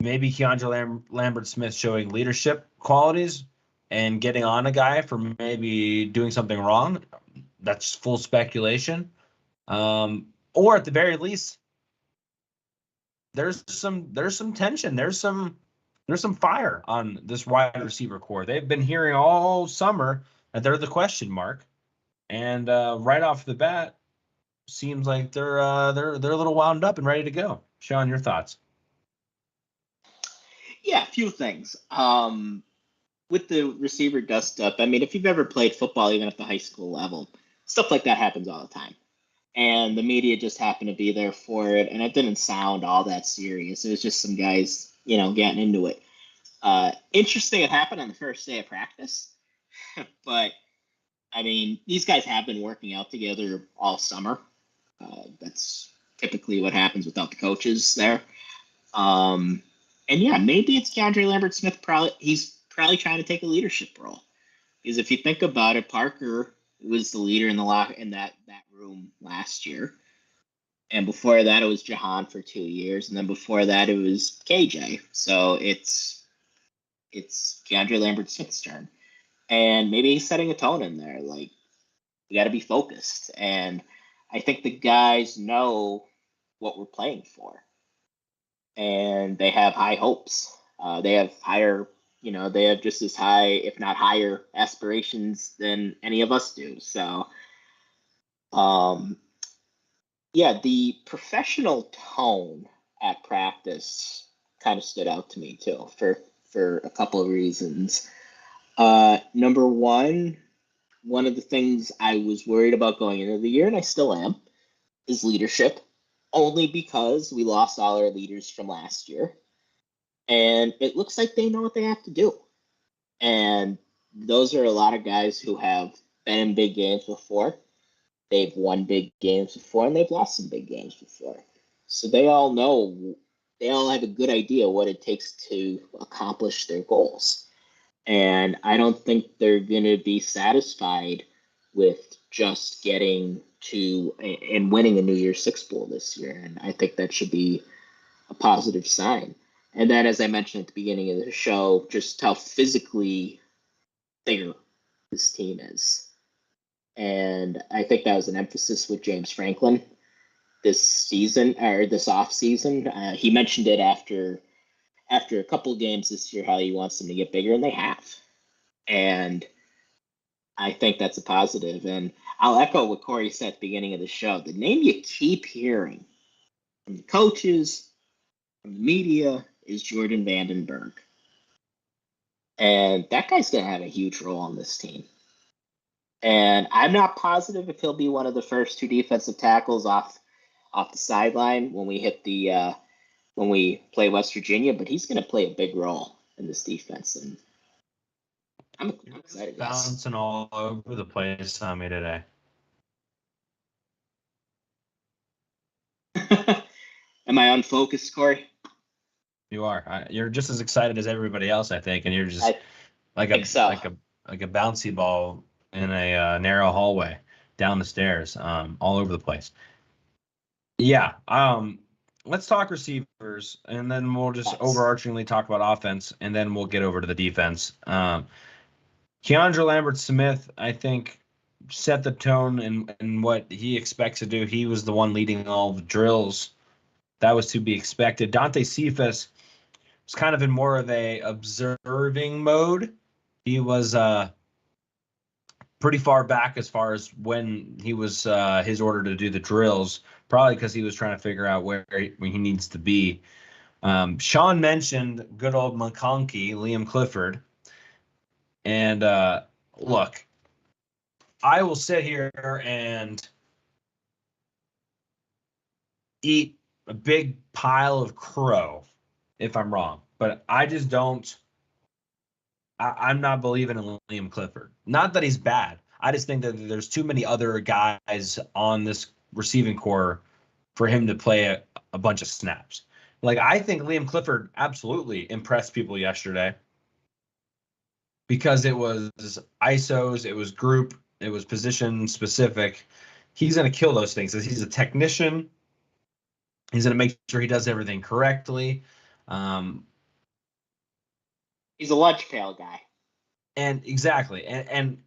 S2: maybe Keandre Lambert-Smith showing leadership qualities and getting on a guy for maybe doing something wrong. that's full speculation. Or at the very least, there's some tension. There's some fire on this wide receiver core. They've been hearing all summer that they're the question mark, and right off the bat, seems like they're a little wound up and ready to go. Sean, your thoughts?
S3: Yeah, a few things. With the receiver dust up, I mean, if you've ever played football, even at the high school level, stuff like that happens all the time. And the media just happened to be there for it, and it didn't sound all that serious. It was just some guys, getting into it. Interesting, it happened on the first day of practice, but I mean, these guys have been working out together all summer. That's typically what happens without the coaches there. And yeah, maybe it's DeAndre Lambert-Smith. He's probably trying to take a leadership role. Because if you think about it, Parker was the leader in that room last year. And before that, it was Jahan for 2 years. And then before that, it was KJ. So it's DeAndre Lambert-Smith's turn. And maybe he's setting a tone in there. Like, we got to be focused. And I think the guys know what we're playing for. And they have high hopes. They have they have just as high, if not higher, aspirations than any of us do. So, the professional tone at practice kind of stood out to me too for a couple of reasons. Number one of the things I was worried about going into the year, and I still am, is leadership, only because we lost all our leaders from last year. And it looks like they know what they have to do. And those are a lot of guys who have been in big games before. They've won big games before, and they've lost some big games before. So they all have a good idea what it takes to accomplish their goals. And I don't think they're going to be satisfied with just getting to and winning a New Year's Six Bowl this year. And I think that should be a positive sign. And then, as I mentioned at the beginning of the show, just how physically bigger this team is. And I think that was an emphasis with James Franklin this season, or this off season. He mentioned it after a couple of games this year, how he wants them to get bigger, and they have. And I think that's a positive. And I'll echo what Corey said at the beginning of the show. The name you keep hearing from the coaches, from the media, is Jordan Vandenberg. And that guy's going to have a huge role on this team. And I'm not positive if he'll be one of the first two defensive tackles off the sideline when we play West Virginia, but he's going to play a big role in this defense. And I'm excited.
S2: Bouncing all over the place on me today.
S3: Am I unfocused, Corey?
S2: You are. You're just as excited as everybody else, I think, and you're just like a bouncy ball in a narrow hallway down the stairs, all over the place. Yeah. Let's talk receivers, and then we'll just overarchingly talk about offense, and then we'll get over to the defense. Keandre Lambert-Smith, I think, set the tone in what he expects to do. He was the one leading all the drills. That was to be expected. Dante Cephas was kind of in more of a observing mode. He was pretty far back as far as when he was his order to do the drills, probably because he was trying to figure out where he needs to be. Sean mentioned good old McConkey, Liam Clifford. And look, I will sit here and eat a big pile of crow if I'm wrong, but I just don't. I'm not believing in Liam Clifford. Not that he's bad. I just think that there's too many other guys on this receiving core for him to play a bunch of snaps. Like, I think Liam Clifford absolutely impressed people yesterday because it was ISOs, it was group, it was position specific. He's going to kill those things. He's a technician. He's going to make sure he does everything correctly.
S3: He's a lunch pail guy.
S2: And exactly. And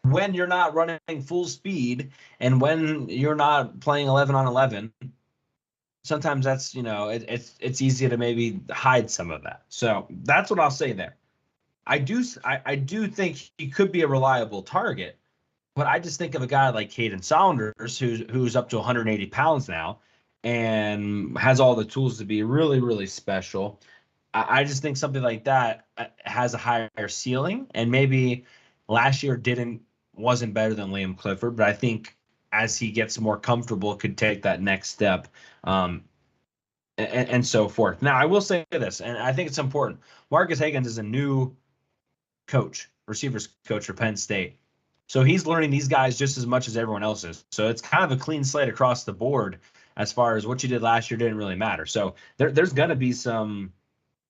S2: when you're not running full speed and when you're not playing 11 on 11, sometimes that's, it's easy to maybe hide some of that. So that's what I'll say there. I do think he could be a reliable target, but I just think of a guy like Caden Saunders, who's up to 180 pounds now and has all the tools to be really, really special. I just think something like that has a higher ceiling, and maybe last year wasn't better than Liam Clifford, but I think as he gets more comfortable, could take that next step, and so forth. Now, I will say this, and I think it's important. Marcus Higgins is a new receivers coach for Penn State. So he's learning these guys just as much as everyone else is. So it's kind of a clean slate across the board as far as what you did last year didn't really matter. So there's going to be some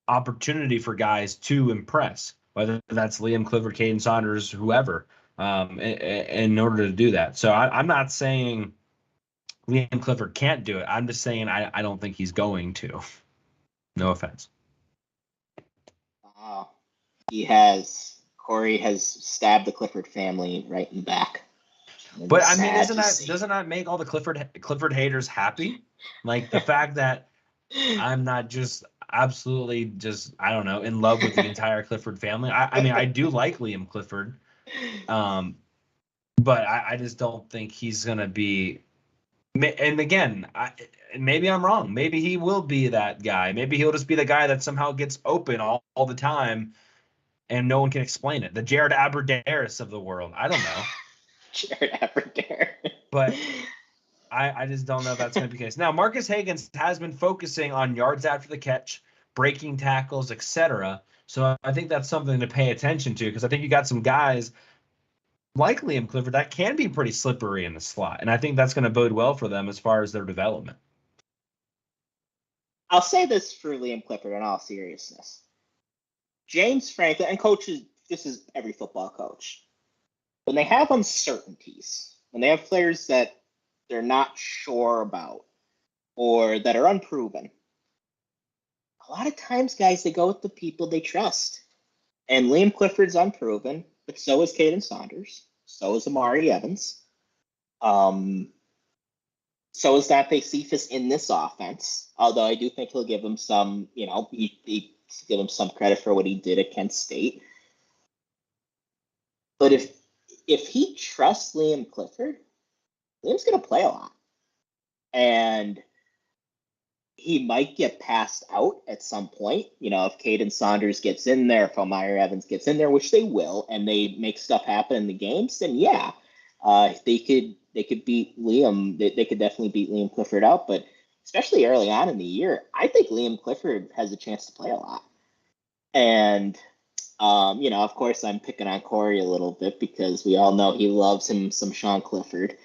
S2: opportunity for guys to impress, whether that's Liam Clifford, Caden Saunders, whoever, in order to do that. So I'm not saying Liam Clifford can't do it. I'm just saying I don't think he's going to. No offense.
S3: Wow. Corey has stabbed the Clifford family right in the back.
S2: But I mean, doesn't that make all the Clifford haters happy? Like the fact that I'm not just absolutely I don't know, in love with the entire Clifford family. I mean, I do like Liam Clifford, but I just don't think he's gonna be. And again, maybe I'm wrong. Maybe he will be that guy. Maybe he'll just be the guy that somehow gets open all the time, and no one can explain it. The Jared Abbrederis of the world. I don't know.
S3: Jared Abbrederis.
S2: But I just don't know if that's going to be the case. Now, Marcus Higgins has been focusing on yards after the catch, breaking tackles, etc. So I think that's something to pay attention to, because I think you got some guys like Liam Clifford that can be pretty slippery in the slot. And I think that's going to bode well for them as far as their development.
S3: I'll say this for Liam Clifford in all seriousness. James Franklin, and coaches, this is every football coach, when they have uncertainties, when they have players that they're not sure about or that are unproven, a lot of times, guys, they go with the people they trust. And Liam Clifford's unproven, but so is Caden Saunders. So is Amari Evans. So is Dante Cephas in this offense. Although I do think he'll give him some, he give him some credit for what he did at Kent State. But if he trusts Liam Clifford, Liam's going to play a lot. And he might get passed out at some point. If Caden Saunders gets in there, if Amari Evans gets in there, which they will, and they make stuff happen in the games, then yeah, they could beat Liam. They could definitely beat Liam Clifford out. But especially early on in the year, I think Liam Clifford has a chance to play a lot. And of course, I'm picking on Corey a little bit because we all know he loves him some Sean Clifford.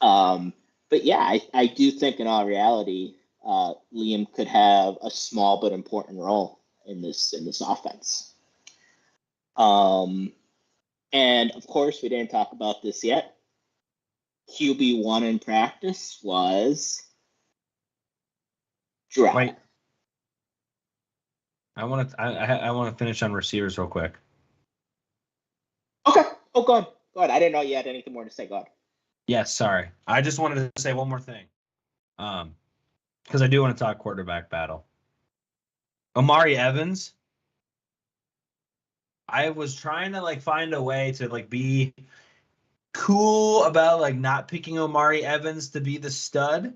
S3: But yeah, I do think in all reality, Liam could have a small but important role in this offense. And of course, we didn't talk about this yet. QB1 in practice was Drell.
S2: Wait. I want to finish on receivers real quick.
S3: Okay. Oh, go ahead. I didn't know you had anything more to say. Go ahead.
S2: Yes, sorry. I just wanted to say one more thing. Because I do want to talk quarterback battle. Amari Evans. I was trying to find a way to be cool about not picking Amari Evans to be the stud,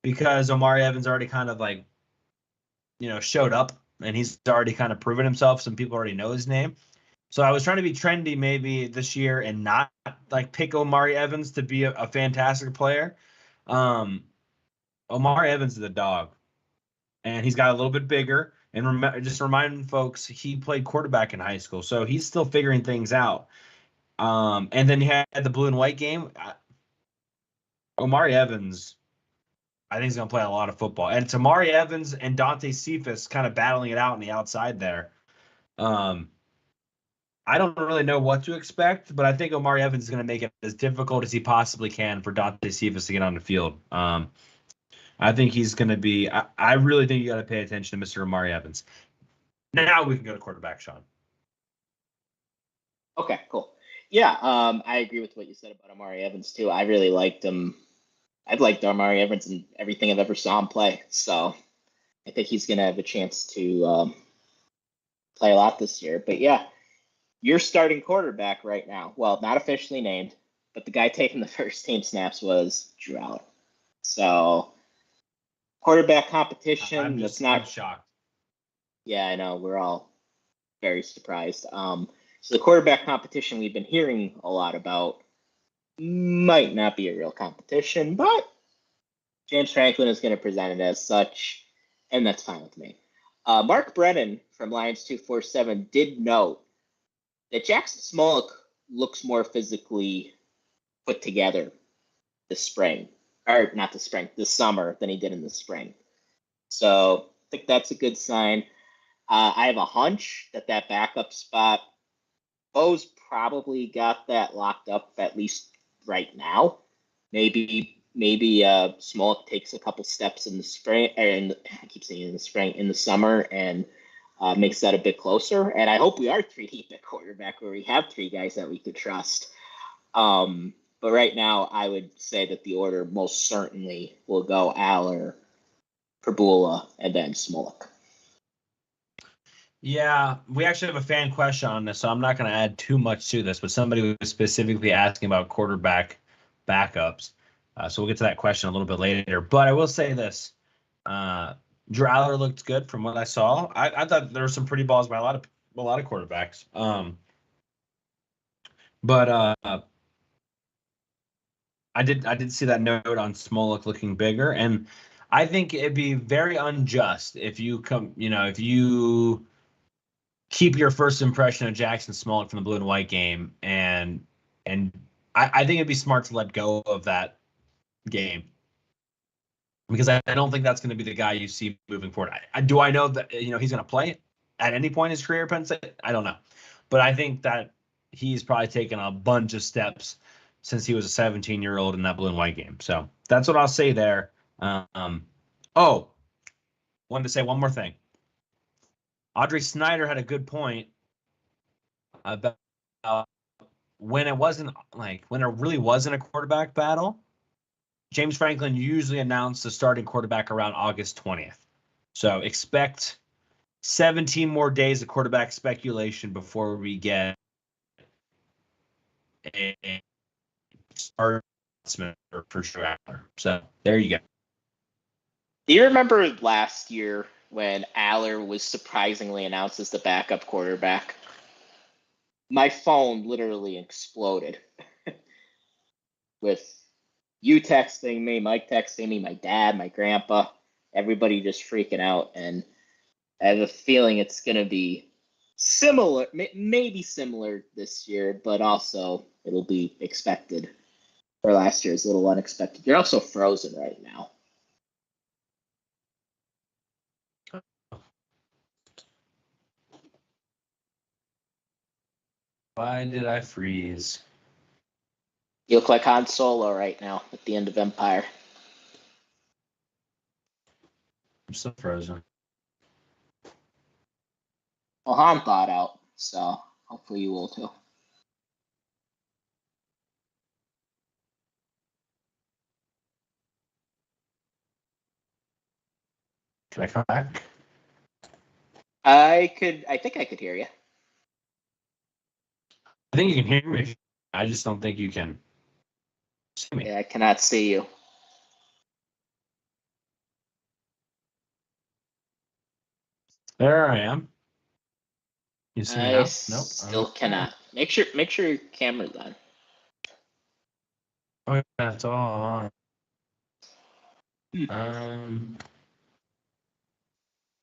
S2: because Amari Evans already kind of showed up and he's already kind of proven himself. Some people already know his name. So I was trying to be trendy maybe this year and not pick Amari Evans to be a fantastic player. Amari Evans is a dog, and he's got a little bit bigger. And just reminding folks, he played quarterback in high school, so he's still figuring things out. And then you had the blue and white game. Amari Evans, I think he's going to play a lot of football. And it's Amari Evans and Dante Cephas kind of battling it out on the outside there. I don't really know what to expect, but I think Amari Evans is going to make it as difficult as he possibly can for Dante Cephas to get on the field. I think he's going to be – I really think you got to pay attention to Mr. Amari Evans. Now we can go to quarterback, Sean.
S3: Okay, cool. Yeah, I agree with what you said about Amari Evans too. I really liked him. I've liked Amari Evans in everything I've ever saw him play. So I think he's going to have a chance to play a lot this year. But yeah, your starting quarterback right now, well, not officially named, but the guy taking the first team snaps was Drew Aller. So quarterback competition,
S2: I'm shocked.
S3: Yeah, I know. We're all very surprised. So the quarterback competition we've been hearing a lot about might not be a real competition, but James Franklin is going to present it as such, and that's fine with me. Mark Brennan from Lions247 did note that Jackson Smolik looks more physically put together this spring, or not this spring, this summer than he did in the spring. So I think that's a good sign. I have a hunch that backup spot, Bo's probably got that locked up at least right now. Maybe Smolik takes a couple steps in the spring, and I keep saying in the spring, in the summer, and makes that a bit closer. And I hope we are 3 deep at quarterback, where we have 3 guys that we could trust. But right now, I would say that the order most certainly will go Aller, Perbula, and then Smolik.
S2: Yeah, we actually have a fan question on this, so I'm not going to add too much to this, but somebody was specifically asking about quarterback backups. So we'll get to that question a little bit later. But I will say this. Drew Aller looked good from what I saw. I thought there were some pretty balls by a lot of quarterbacks. But I did see that note on Smolik looking bigger, and I think it'd be very unjust if you keep your first impression of Jackson Smolik from the blue and white game, and I think it'd be smart to let go of that game, because I don't think that's going to be the guy you see moving forward. Do I know that he's going to play at any point in his career at Penn State? I don't know, but I think that he's probably taken a bunch of steps since he was a 17-year-old in that blue and white game. So that's what I'll say there. Wanted to say one more thing. Audrey Snyder had a good point about when it really wasn't a quarterback battle. James Franklin usually announced the starting quarterback around August 20th. So expect 17 more days of quarterback speculation before we get a start for sure. So there you go.
S3: Do you remember last year when Aller was surprisingly announced as the backup quarterback? My phone literally exploded with you texting me, Mike texting me, my dad, my grandpa, everybody just freaking out. And I have a feeling it's going to be similar, maybe similar this year, but also it'll be expected. Or last year is a little unexpected. You're also frozen right now.
S2: Why did I freeze?
S3: You look like Han Solo right now at the end of Empire.
S2: I'm still frozen.
S3: Well, Han thawed out, so hopefully you will too.
S2: Can I come back?
S3: I think I could hear you.
S2: I think you can hear me. I just don't think you can see me.
S3: Yeah, I cannot see you.
S2: There I am. You see me now? Nope.
S3: Still cannot. Make sure your camera's on.
S2: Oh, that's all on.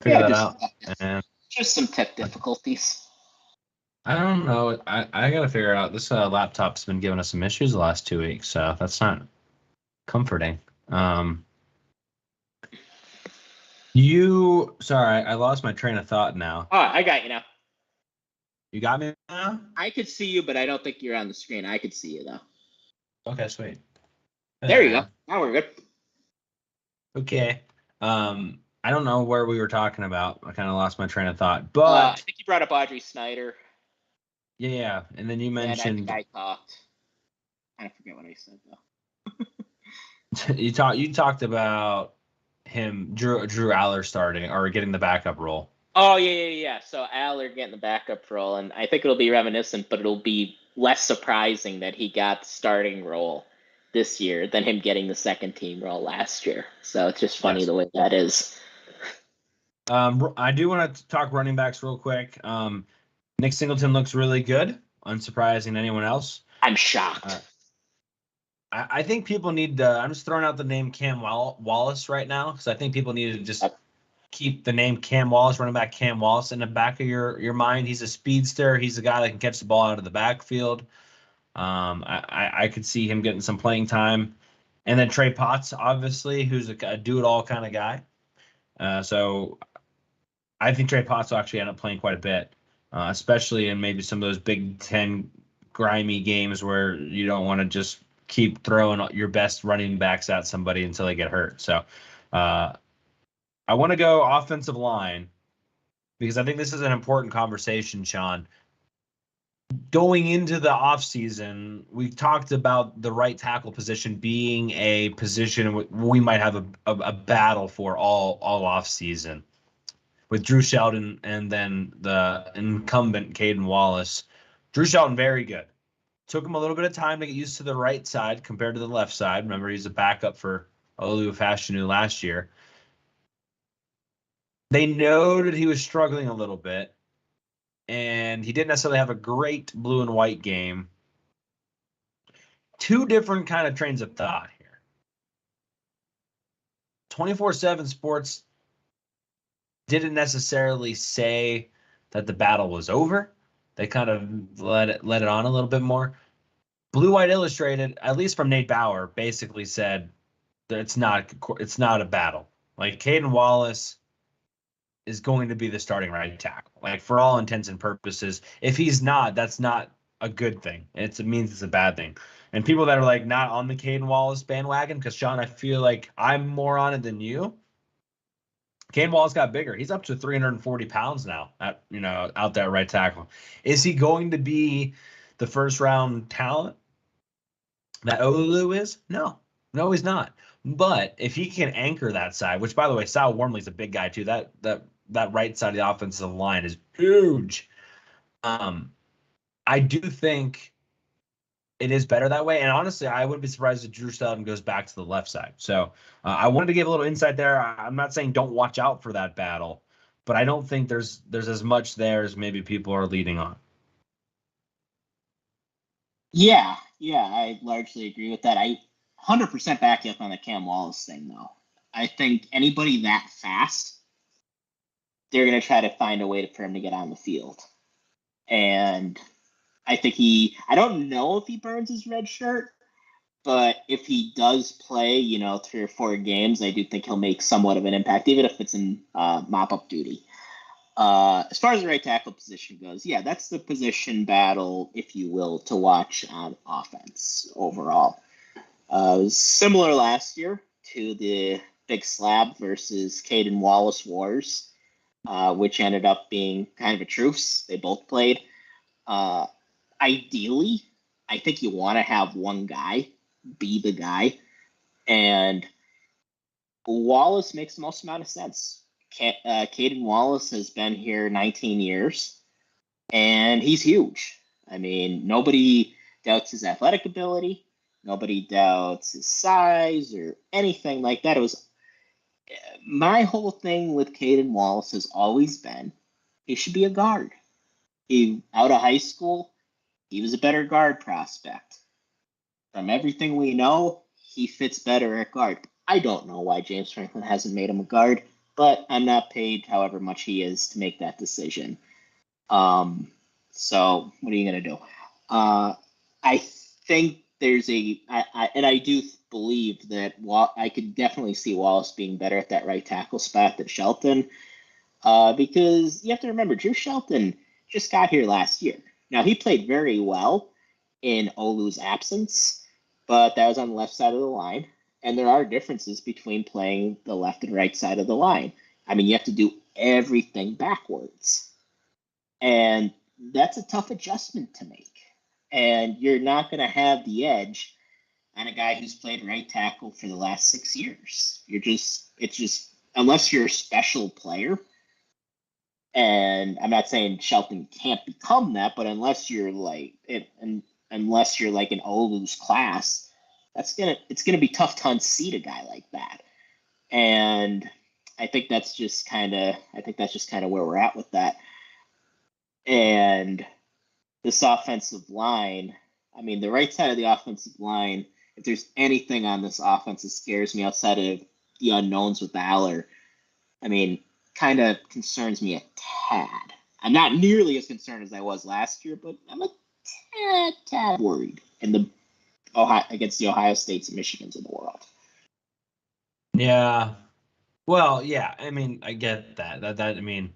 S2: Figure that out. And
S3: just some tech difficulties.
S2: I don't know. I gotta figure it out. This laptop's been giving us some issues the last 2 weeks, so that's not comforting. Sorry, I lost my train of thought now.
S3: Oh, I got you now.
S2: You got me now?
S3: I could see you, but I don't think you're on the screen. I could see you though.
S2: Okay, sweet.
S3: There you go. Now we're good.
S2: Okay. I don't know where we were talking about. I kind of lost my train of thought, but
S3: I think you brought up Audrey Snyder.
S2: Yeah, and then you
S3: Yeah, that
S2: mentioned
S3: guy talked. I forget what I said though.
S2: you talked about him Drew Aller starting or getting the backup role.
S3: Oh yeah. So Aller getting the backup role, and I think it'll be reminiscent, but it'll be less surprising that he got the starting role this year than him getting the second team role last year. So it's just funny
S2: Yes.
S3: the way that is.
S2: I do want to talk running backs real quick. Nick Singleton looks really good, unsurprising to anyone else.
S3: I'm shocked.
S2: I think people need to. I'm just throwing out the name Cam Wallace right now because I think people need to just keep the name Cam Wallace, running back Cam Wallace, in the back of your mind. He's a speedster. He's a guy that can catch the ball out of the backfield. I could see him getting some playing time. And then Trey Potts, obviously, who's a do-it-all kind of guy. So I think Trey Potts will actually end up playing quite a bit, especially in maybe some of those Big Ten grimy games where you don't want to just keep throwing your best running backs at somebody until they get hurt. So I want to go offensive line because I think this is an important conversation, Sean. Going into the offseason, we talked about the right tackle position being a position we might have a battle for all offseason with Drew Shelton and then the incumbent Caden Wallace. Drew Shelton, very good. Took him a little bit of time to get used to the right side compared to the left side. Remember, he's a backup for Olu Fashanu last year. They noted he was struggling a little bit, and he didn't necessarily have a great blue and white game. Two different kind of trains of thought here. 24/7 Sports didn't necessarily say that the battle was over. They kind of let it on a little bit more. Blue White Illustrated, at least from Nate Bauer, basically said that it's not a battle. Like Caden Wallace is going to be the starting right tackle. Like for all intents and purposes, if he's not, that's not a good thing. It means it's a bad thing. And people that are like not on the Caden Wallace bandwagon, because Sean, I feel like I'm more on it than you. Caden Wallace got bigger. He's up to 340 pounds now out there right tackle. Is he going to be the first round talent that Olu is? No, he's not. But if he can anchor that side, which by the way, Sal Wormley's a big guy too. That right side of the offensive line is huge. I do think it is better that way. And honestly, I wouldn't be surprised if Drew Shelton goes back to the left side. So I wanted to give a little insight there. I'm not saying don't watch out for that battle, but I don't think there's as much there as maybe people are leading on.
S3: Yeah, I largely agree with that. I 100% back you up on the Cam Wallace thing, though. I think anybody that fast, they're going to try to find a way for him to get on the field. And I think I don't know if he burns his red shirt, but if he does play, 3 or 4 games, I do think he'll make somewhat of an impact, even if it's in mop-up duty. As far as the right tackle position goes, yeah, that's the position battle, if you will, to watch on offense overall. It was similar last year to the Big Slab versus Caden Wallace Wars, which ended up being kind of a truce. They both played. Ideally, I think you want to have one guy be the guy, and Wallace makes the most amount of sense. Caden Wallace has been here 19 years, and he's huge. I mean, nobody doubts his athletic ability. Nobody doubts his size or anything like that. It was my whole thing with Caden Wallace has always been he should be a guard. Out of high school, he was a better guard prospect. From everything we know, he fits better at guard. I don't know why James Franklin hasn't made him a guard, but I'm not paid however much he is to make that decision. So what are you going to do? I think there's and I do believe that I could definitely see Wallace being better at that right tackle spot than Shelton, because you have to remember, Drew Shelton just got here last year. Now, he played very well in Olu's absence, but that was on the left side of the line. And there are differences between playing the left and right side of the line. I mean, you have to do everything backwards. And that's a tough adjustment to make. And you're not going to have the edge on a guy who's played right tackle for the last 6 years. It's just, unless you're a special player, and I'm not saying Shelton can't become that, but unless you're like unless you're like an Olu's class, it's gonna be tough to unseat a guy like that. And I think that's just kind of where we're at with that. And this offensive line, I mean, the right side of the offensive line, if there's anything on this offense that scares me outside of the unknowns with Aller, I mean, kind of concerns me a tad. I'm not nearly as concerned as I was last year, but I'm a tad worried against the Ohio States and Michigans of the world.
S2: Yeah. Well, yeah. I mean, I get that. I mean,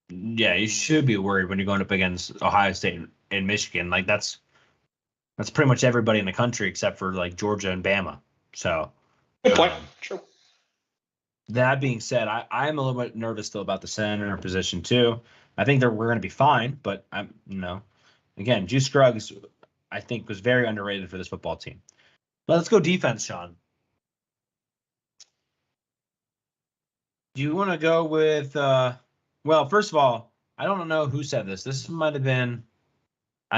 S2: yeah, you should be worried when you're going up against Ohio State and Michigan. Like that's pretty much everybody in the country except for like Georgia and Bama. So
S3: good point. True.
S2: That being said, I'm a little bit nervous still about the center position too. I think we're going to be fine, but again, Juice Scruggs, I think, was very underrated for this football team. But let's go defense, Sean. Do you want to go with? Well, first of all, I don't know who said this. I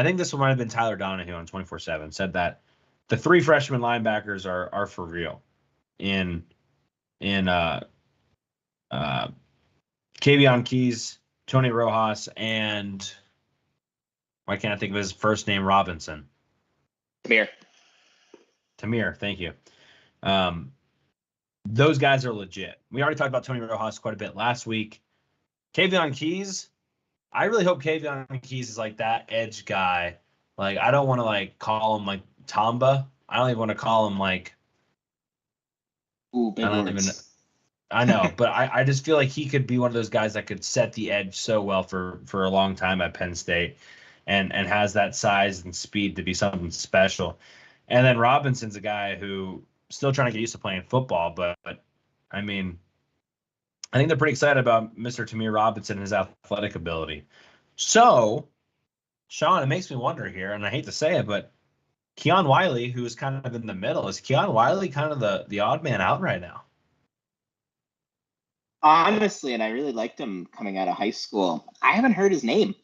S2: think this might have been Tyler Donahue on 24/7 said that the 3 freshman linebackers are for real in Kavion Keys, Tony Rojas, and why can't I think of his first name? Robinson. Tamir, thank you. Those guys are legit. We already talked about Tony Rojas quite a bit last week. Kavion Keys, I really hope Kavion Keys is like that edge guy. Like, I don't want to like call him like Tamba. I don't even want to call him like.
S3: Ooh, big words.
S2: I know, but I just feel like he could be one of those guys that could set the edge so well for a long time at Penn State, and has that size and speed to be something special. And then Robinson's a guy who still trying to get used to playing football, but I mean, I think they're pretty excited about Mr. Tamir Robinson and his athletic ability. So, Sean, it makes me wonder here, and I hate to say it, but Keon Wiley, who is kind of in the middle, is Keon Wiley kind of the odd man out right now?
S3: Honestly, and I really liked him coming out of high school. I haven't heard his name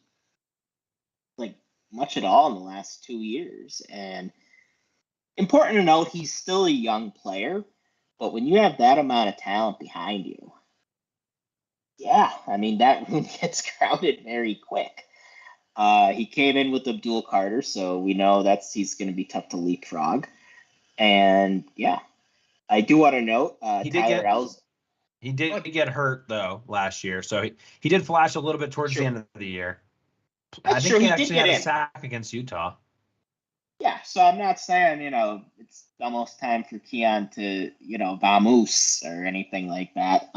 S3: like much at all in the last 2 years. And important to note, he's still a young player, but when you have that amount of talent behind you, yeah, I mean, that room gets crowded very quick. He came in with Abdul Carter, so we know he's going to be tough to leapfrog. And yeah, I do want to note Tyler Ells.
S2: He did get hurt though last year, so he did flash a little bit towards the end of the year. I think he actually had a sack against Utah.
S3: Yeah, so I'm not saying it's almost time for Keon to vamoose or anything like that.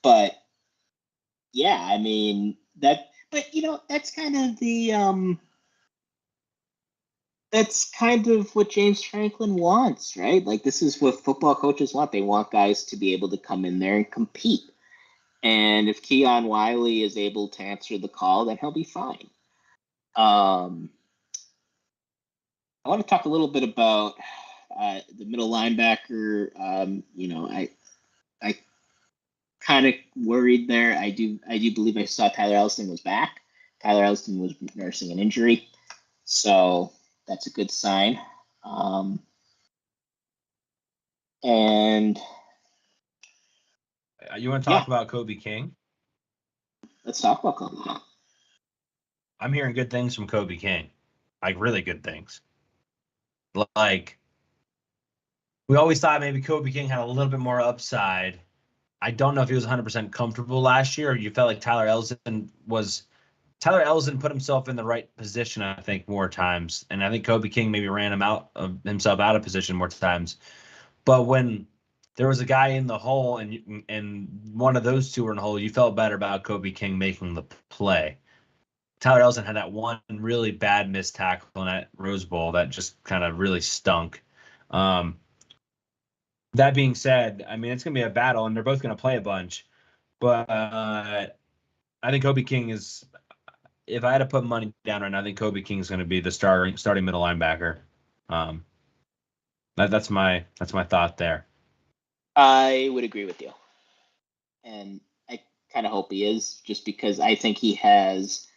S3: But yeah, I mean that. But that's kind of that's kind of what James Franklin wants, right? Like, this is what football coaches want. They want guys to be able to come in there and compete. And if Keon Wiley is able to answer the call, then he'll be fine. I want to talk a little bit about the middle linebacker. I kind of worried there. I do believe I saw Tyler Elston was back. Tyler Elston was nursing an injury, so that's a good sign. And
S2: you want to talk about Kobe King?
S3: Let's talk about Kobe King.
S2: I'm hearing good things from Kobe King, like really good things. Like, we always thought maybe Kobe King had a little bit more upside. I don't know if he was 100% comfortable last year, or you felt like Tyler Elston put himself in the right position, I think, more times. And I think Kobe King maybe ran himself out of position more times. But when there was a guy in the hole and one of those two were in the hole, you felt better about Kobe King making the play. Tyler Elston had that one really bad missed tackle in that Rose Bowl that just kind of really stunk. That being said, I mean, it's going to be a battle, and they're both going to play a bunch. But I think Kobe King is if I had to put money down right now, I think Kobe King's going to be the starting middle linebacker. That's my thought there.
S3: I would agree with you, and I kind of hope he is, just because I think he has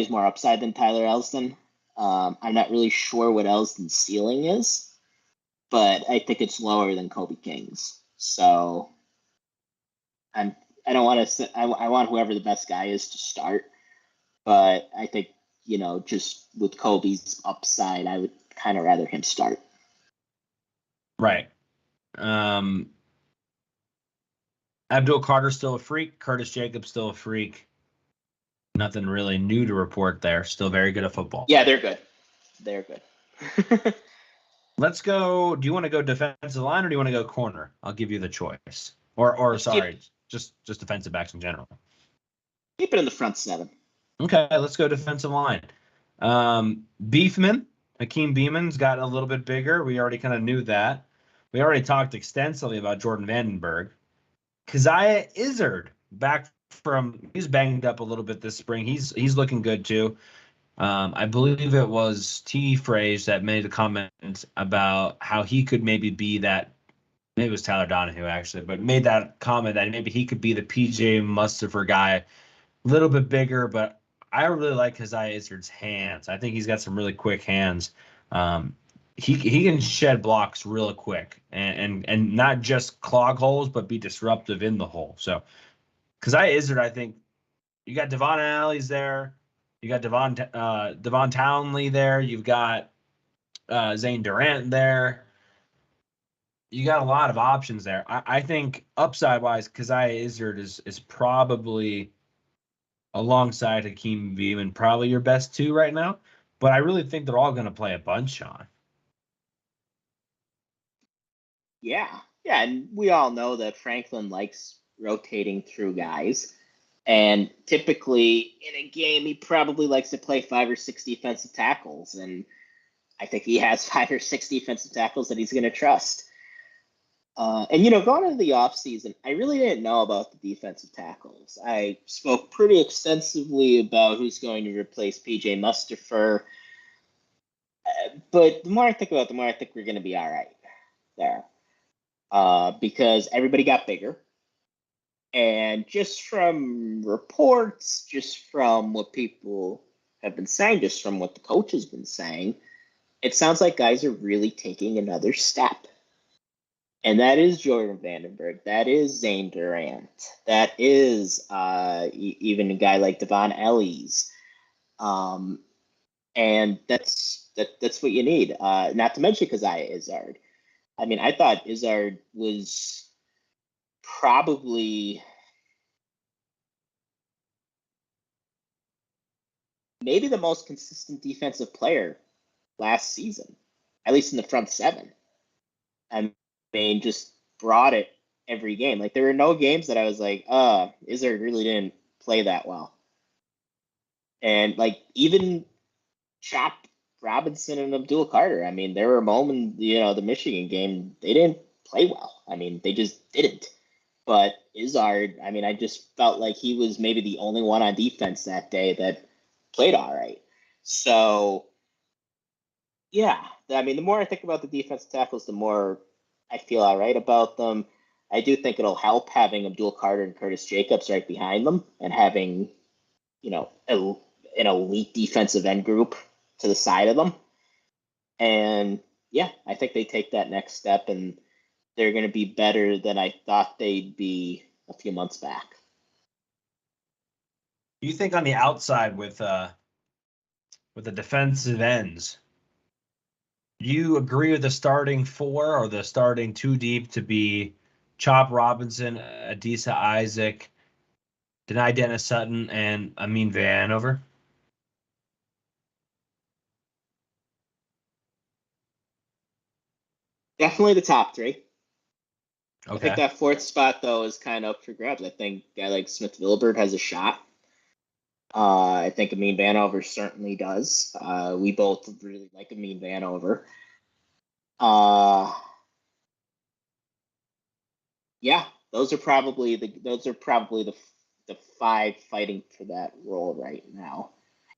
S3: more upside than Tyler Elston. I'm not really sure what Elston's ceiling is, but I think it's lower than Kobe King's. So I don't want to. I want whoever the best guy is to start, but I think just with Kobe's upside, I would kind of rather him start.
S2: Right. Abdul Carter's still a freak. Curtis Jacobs still a freak. Nothing really new to report there. Still very good at football.
S3: Yeah, they're good. They're good.
S2: Let's go. Do you want to go defensive line or do you want to go corner? I'll give you the choice. Or sorry, just defensive backs in general.
S3: Keep it in the front seven.
S2: Okay, let's go defensive line. Beefman, Hakeem Beeman's got a little bit bigger. We already kind of knew that. We already talked extensively about Jordan Vandenberg. Keziah Izzard, he's banged up a little bit this spring. He's looking good too. I believe it was T. Fraze that made a comment about how he could maybe be that. Maybe it was Tyler Donahue actually, but made that comment that maybe he could be the PJ Mustipher guy, a little bit bigger. But I really like Keziah Izzard's hands. I think he's got some really quick hands. He can shed blocks real quick and not just clog holes, but be disruptive in the hole. So Keziah Izzard, I think you got Devon Alley's there. You got Devon Townley there. You've got Zane Durant there. You got a lot of options there. I think upside-wise, Keziah Izzard is probably, alongside Hakeem Beeman, probably your best two right now. But I really think they're all going to play a bunch, Sean.
S3: Yeah, and we all know that Franklin likes rotating through guys. And typically in a game, he probably likes to play 5 or 6 defensive tackles. And I think he has 5 or 6 defensive tackles that he's going to trust. And going into the offseason, I really didn't know about the defensive tackles. I spoke pretty extensively about who's going to replace PJ Mustipher. But the more I think about it, the more I think we're going to be all right there. Because everybody got bigger. And just from reports, just from what people have been saying, just from what the coach has been saying, it sounds like guys are really taking another step. And that is Jordan Vandenberg. That is Zane Durant. That is even a guy like Devon Ellies. And that's what you need. Not to mention Keziah Izzard. I mean, I thought Izzard was probably maybe the most consistent defensive player last season, at least in the front seven. I mean, just brought it every game. Like, there were no games that I was like, Izzard really didn't play that well. And, like, even Chop Robinson and Abdul Carter, I mean, there were moments, the Michigan game, they didn't play well. I mean, they just didn't. But Izzard, I mean, I just felt like he was maybe the only one on defense that day that played all right. So, yeah, I mean, the more I think about the defensive tackles, the more I feel all right about them. I do think it'll help having Abdul Carter and Curtis Jacobs right behind them and having, an elite defensive end group to the side of them. And, yeah, I think they take that next step and they're going to be better than I thought they'd be a few months back.
S2: You think on the outside with the defensive ends, you agree with the starting 4 or the starting 2 deep to be Chop Robinson, Adisa Isaac, Denai Dennis Sutton, and Amin Vanover?
S3: Definitely the top 3.
S2: Okay.
S3: I think that 4th spot, though, is kind of up for grabs. I think a guy like Smith Wilbert has a shot. I think Amin Vanover certainly does. We both really like Amin Vanover. Yeah, those are probably the 5 fighting for that role right now.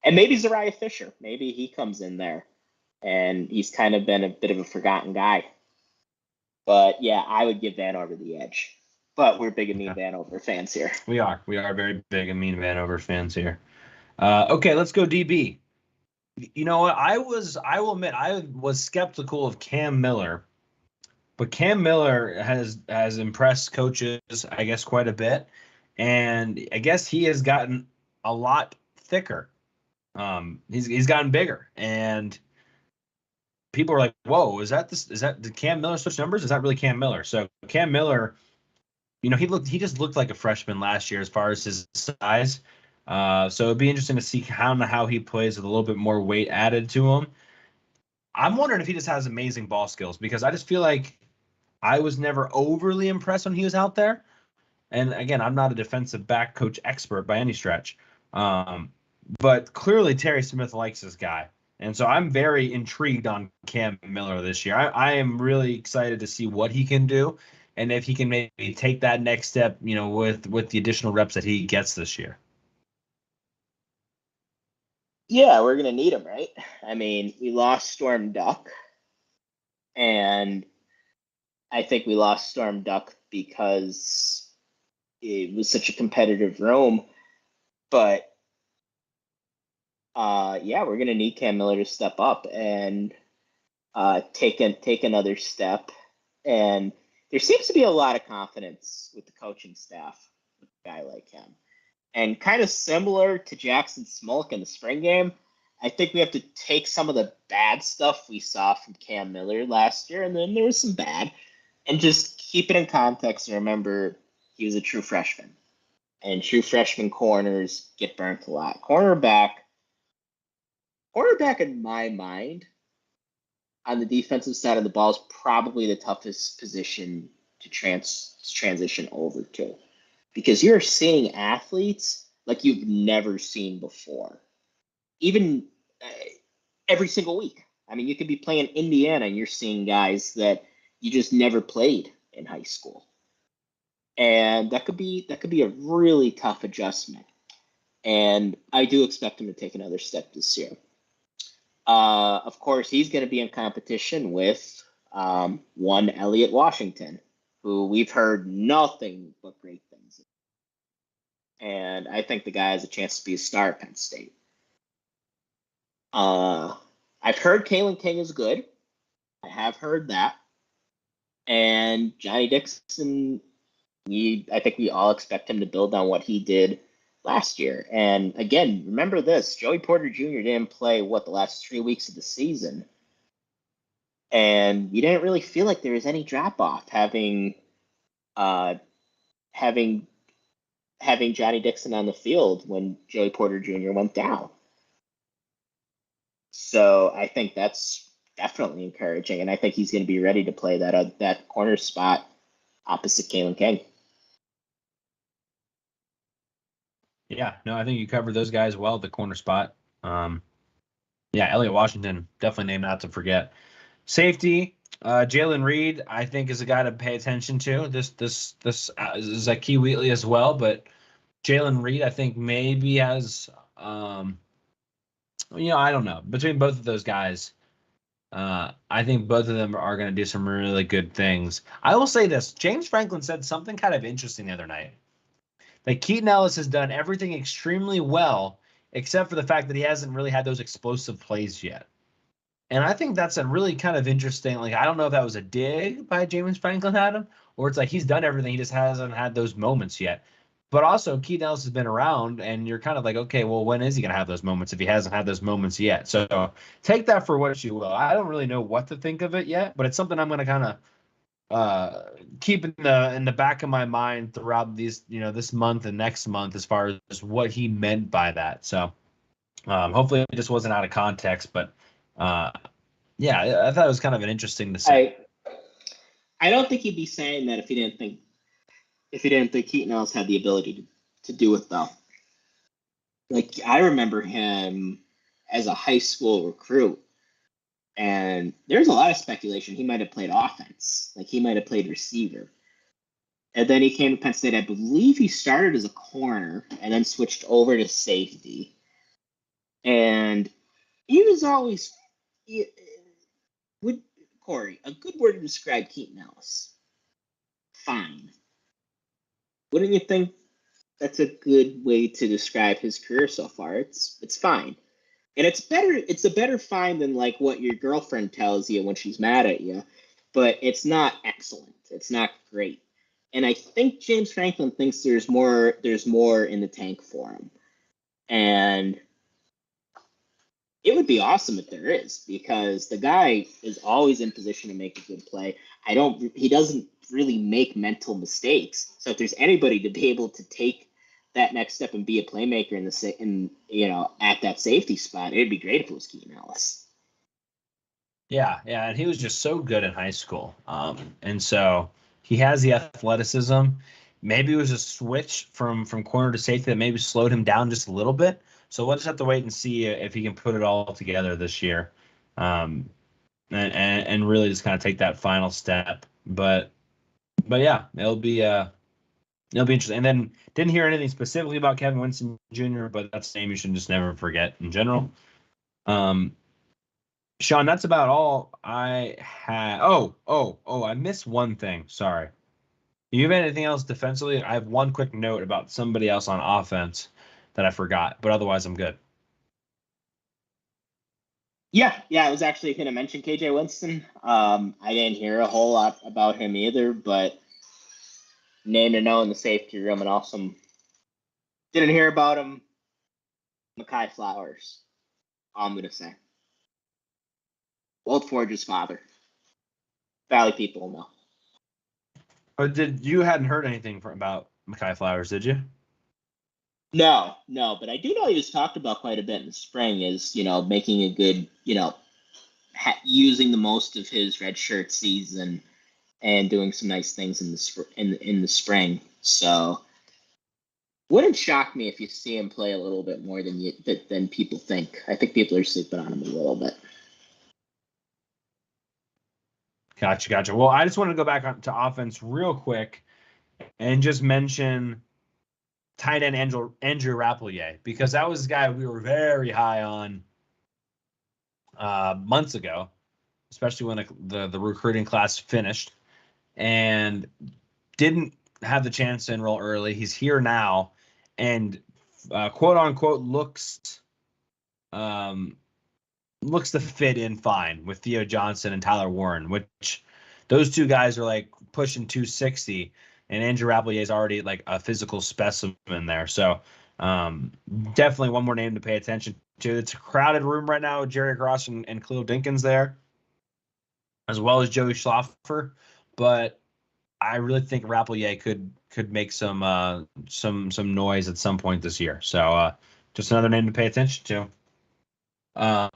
S3: And maybe Zariah Fisher. Maybe he comes in there, and he's kind of been a bit of a forgotten guy. But, yeah, I would give Vanover the edge. But we're big and mean Vanover fans here.
S2: We are very big and mean Vanover fans here. Okay, let's go DB. You know what? I will admit, I was skeptical of Cam Miller, but Cam Miller has impressed coaches, I guess, quite a bit, and I guess he has gotten a lot thicker. He's gotten bigger, and people are like, "Whoa, did Cam Miller switch numbers? Is that really Cam Miller?" So Cam Miller, he just looked like a freshman last year as far as his size. So it'd be interesting to see how he plays with a little bit more weight added to him. I'm wondering if he just has amazing ball skills, because I just feel like I was never overly impressed when he was out there. And again, I'm not a defensive back coach expert by any stretch. But clearly Terry Smith likes this guy. And so I'm very intrigued on Cam Miller this year. I am really excited to see what he can do, and if he can maybe take that next step, with the additional reps that he gets this year.
S3: Yeah, we're going to need him, right? I mean, we lost Storm Duck, and I think we lost Storm Duck because it was such a competitive room. But, yeah, we're going to need Cam Miller to step up and take another step. And there seems to be a lot of confidence with the coaching staff with a guy like him. And kind of similar to Jackson Smolk in the spring game, I think we have to take some of the bad stuff we saw from Cam Miller last year, and then there was some bad, and just keep it in context and remember he was a true freshman. And true freshman corners get burnt a lot. Cornerback in my mind, on the defensive side of the ball, is probably the toughest position to transition over to. Because you're seeing athletes like you've never seen before, even every single week. I mean, you could be playing Indiana and you're seeing guys that you just never played in high school, and that could be a really tough adjustment. And I do expect him to take another step this year. Of course, he's going to be in competition with one Elliott Washington, who we've heard nothing but great things. And I think the guy has a chance to be a star at Penn State. I've heard Kalen King is good. I have heard that. And Johnny Dixon, I think we all expect him to build on what he did last year. And again, remember this, Joey Porter Jr. didn't play, the last 3 weeks of the season. And you didn't really feel like there was any drop-off having Johnny Dixon on the field when Joey Porter Jr. went down. So I think that's definitely encouraging, and I think he's going to be ready to play that corner spot opposite Kalen King.
S2: Yeah, no, I think you covered those guys well at the corner spot. Yeah, Elliott Washington, definitely name not to forget. Safety, Jalen Reed, I think, is a guy to pay attention to. This is like Key Wheatley as well, but Jalen Reed, I think, maybe has, I don't know. Between both of those guys, I think both of them are going to do some really good things. I will say this. James Franklin said something kind of interesting the other night. Like, Keaton Ellis has done everything extremely well, except for the fact that he hasn't really had those explosive plays yet. And I think that's a really kind of interesting, I don't know if that was a dig by James Franklin at him, or it's like he's done everything, he just hasn't had those moments yet. But also, Keaton Ellis has been around, and you're kind of like, okay, well, when is he going to have those moments if he hasn't had those moments yet? So take that for what you will. I don't really know what to think of it yet, but it's something I'm going to kind of keep in the back of my mind throughout these, this month and next month, as far as what he meant by that. So hopefully it just wasn't out of context, but yeah, I thought it was kind of an interesting to say.
S3: I don't think he'd be saying that if he didn't think Keaton Ellis had the ability to do it, though. Like, I remember him as a high school recruit, and there's a lot of speculation he might have played offense. Like, he might have played receiver. And then he came to Penn State. I believe he started as a corner and then switched over to safety. And he was always Corey, a good word to describe Keaton Ellis. Fine. Wouldn't you think that's a good way to describe his career so far? It's fine. And it's a better fine than like what your girlfriend tells you when she's mad at you, but it's not excellent. It's not great. And I think James Franklin thinks there's more in the tank for him. And it would be awesome if there is, because the guy is always in position to make a good play. He doesn't really make mental mistakes. So if there's anybody to be able to take that next step and be a playmaker at that safety spot, it'd be great if it was Keaton Ellis.
S2: Yeah, and he was just so good in high school. And so he has the athleticism. Maybe it was a switch from corner to safety that maybe slowed him down just a little bit. So we'll just have to wait and see if he can put it all together this year, and really just kind of take that final step. But yeah, it'll be interesting. And then didn't hear anything specifically about Kevin Winston Jr., but that's a name you should just never forget in general. Sean, that's about all I had. I missed one thing. Sorry. Do you have anything else defensively? I have one quick note about somebody else on offense that I forgot, but otherwise I'm good.
S3: Yeah, I was actually going to mention KJ Winston. I didn't hear a whole lot about him either, but name to know in the safety room, and also didn't hear about him. Mekhi Flowers, all I'm going to say. Old Forge's father. Valley people know.
S2: But you hadn't heard anything about Mekhi Flowers, did you?
S3: No, but I do know he was talked about quite a bit in the spring, is, making a good, using the most of his redshirt season and doing some nice things in the spring. So wouldn't shock me if you see him play a little bit more than people think. I think people are sleeping on him a little bit.
S2: Gotcha. Well, I just wanted to go back to offense real quick and just mention tight end Andrew Rappleyea, because that was a guy we were very high on months ago, especially when the recruiting class finished, and didn't have the chance to enroll early. He's here now, and quote unquote looks to fit in fine with Theo Johnson and Tyler Warren, which those two guys are like pushing 260, and Andrew Rappleyea is already like a physical specimen there. So definitely one more name to pay attention to. It's a crowded room right now with Jerry Cross and Khalil Dinkins there, as well as Joey Schlaffer. But I really think Rappleyea could make some noise at some point this year. So just another name to pay attention to. Are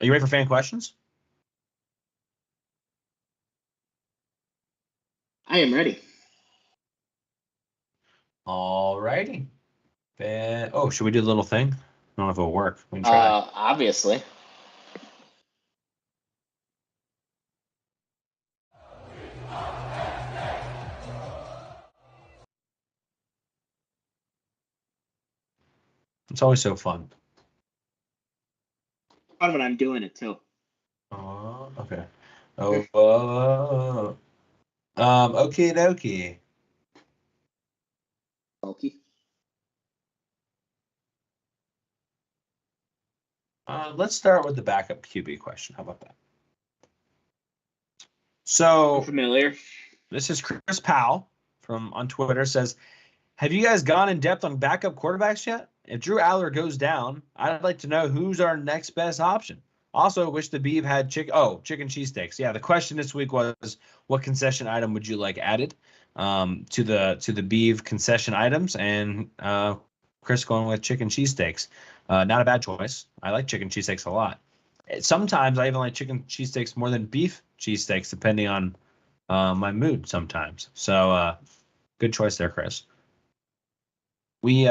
S2: you ready for fan questions?
S3: I am ready.
S2: All righty. Should we do the little thing? I don't know if it'll work. We can try.
S3: Obviously.
S2: It's always so fun.
S3: Fun when I'm doing it too.
S2: Okay. Okie dokie.
S3: Okay.
S2: Let's start with the backup QB question. How about that? So
S3: I'm familiar.
S2: This is Chris Powell on Twitter, says, have you guys gone in depth on backup quarterbacks yet? If Drew Aller goes down, I'd like to know who's our next best option. Also, wish the Beav had chicken cheesesteaks. Yeah, the question this week was, what concession item would you like added to the Beav concession items? And Chris going with chicken cheesesteaks. Not a bad choice. I like chicken cheesesteaks a lot. Sometimes I even like chicken cheesesteaks more than beef cheesesteaks, depending on my mood sometimes. So good choice there, Chris. We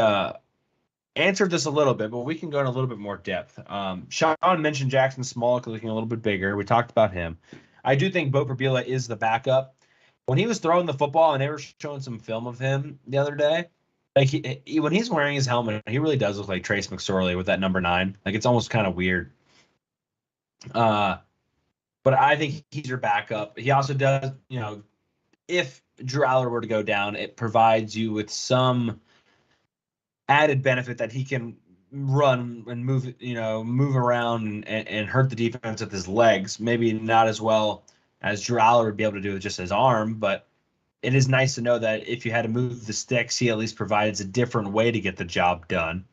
S2: answered this a little bit, but we can go in a little bit more depth. Sean mentioned Jackson Smolik looking a little bit bigger. We talked about him. I do think Bo Prabila is the backup. When he was throwing the football, and they were showing some film of him the other day, Like when he's wearing his helmet, he really does look like Trace McSorley with that number 9. Like it's almost kind of weird. But I think he's your backup. He also does, if Drew Aller were to go down, it provides you with some added benefit that he can run and move around and hurt the defense with his legs. Maybe not as well as Drew Aller would be able to do with just his arm, but it is nice to know that if you had to move the sticks, he at least provides a different way to get the job done.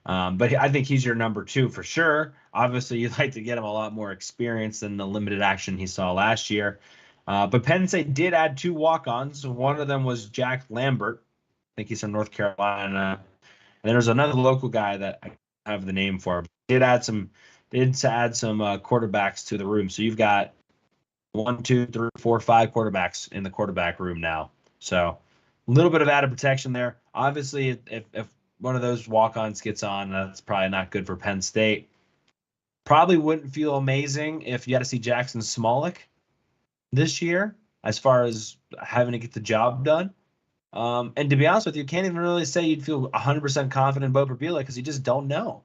S2: But I think he's your number 2 for sure. Obviously, you'd like to get him a lot more experience than the limited action he saw last year. But Penn State did add 2 walk-ons. One of them was Jack Lambert. I think he's from North Carolina. And there's another local guy that I have the name for. Did add some quarterbacks to the room. So you've got 1, 2, 3, 4, 5 quarterbacks in the quarterback room now. So a little bit of added protection there. Obviously, if one of those walk-ons gets on, that's probably not good for Penn State. Probably wouldn't feel amazing if you had to see Jackson Smolik this year as far as having to get the job done. And to be honest with you, can't even really say you'd feel 100% confident in Bo Prabila because you just don't know.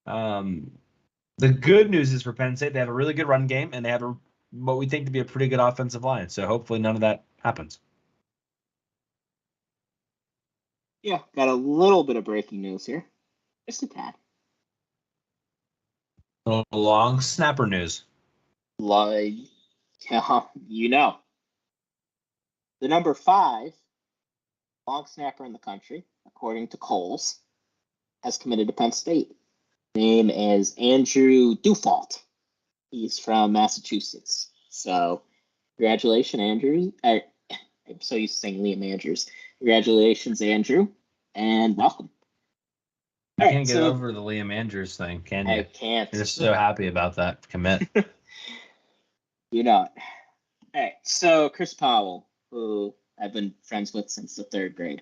S2: The good news is for Penn State, they have a really good run game, and they have what we think to be a pretty good offensive line. So hopefully none of that happens.
S3: Yeah, got a little bit of breaking news here. Just a tad.
S2: A little long snapper news.
S3: Like, the number 5 long snapper in the country, according to Coles, has committed to Penn State. Name is Andrew Dufault. He's from Massachusetts. So, congratulations, Andrew. I'm so used to saying Liam Andrews. Congratulations, Andrew, and welcome.
S2: You can't get over the Liam Andrews thing, can you?
S3: I can't.
S2: You're just so happy about that commit.
S3: You know it. All right, so Chris Powell, who I've been friends with since the 3rd grade.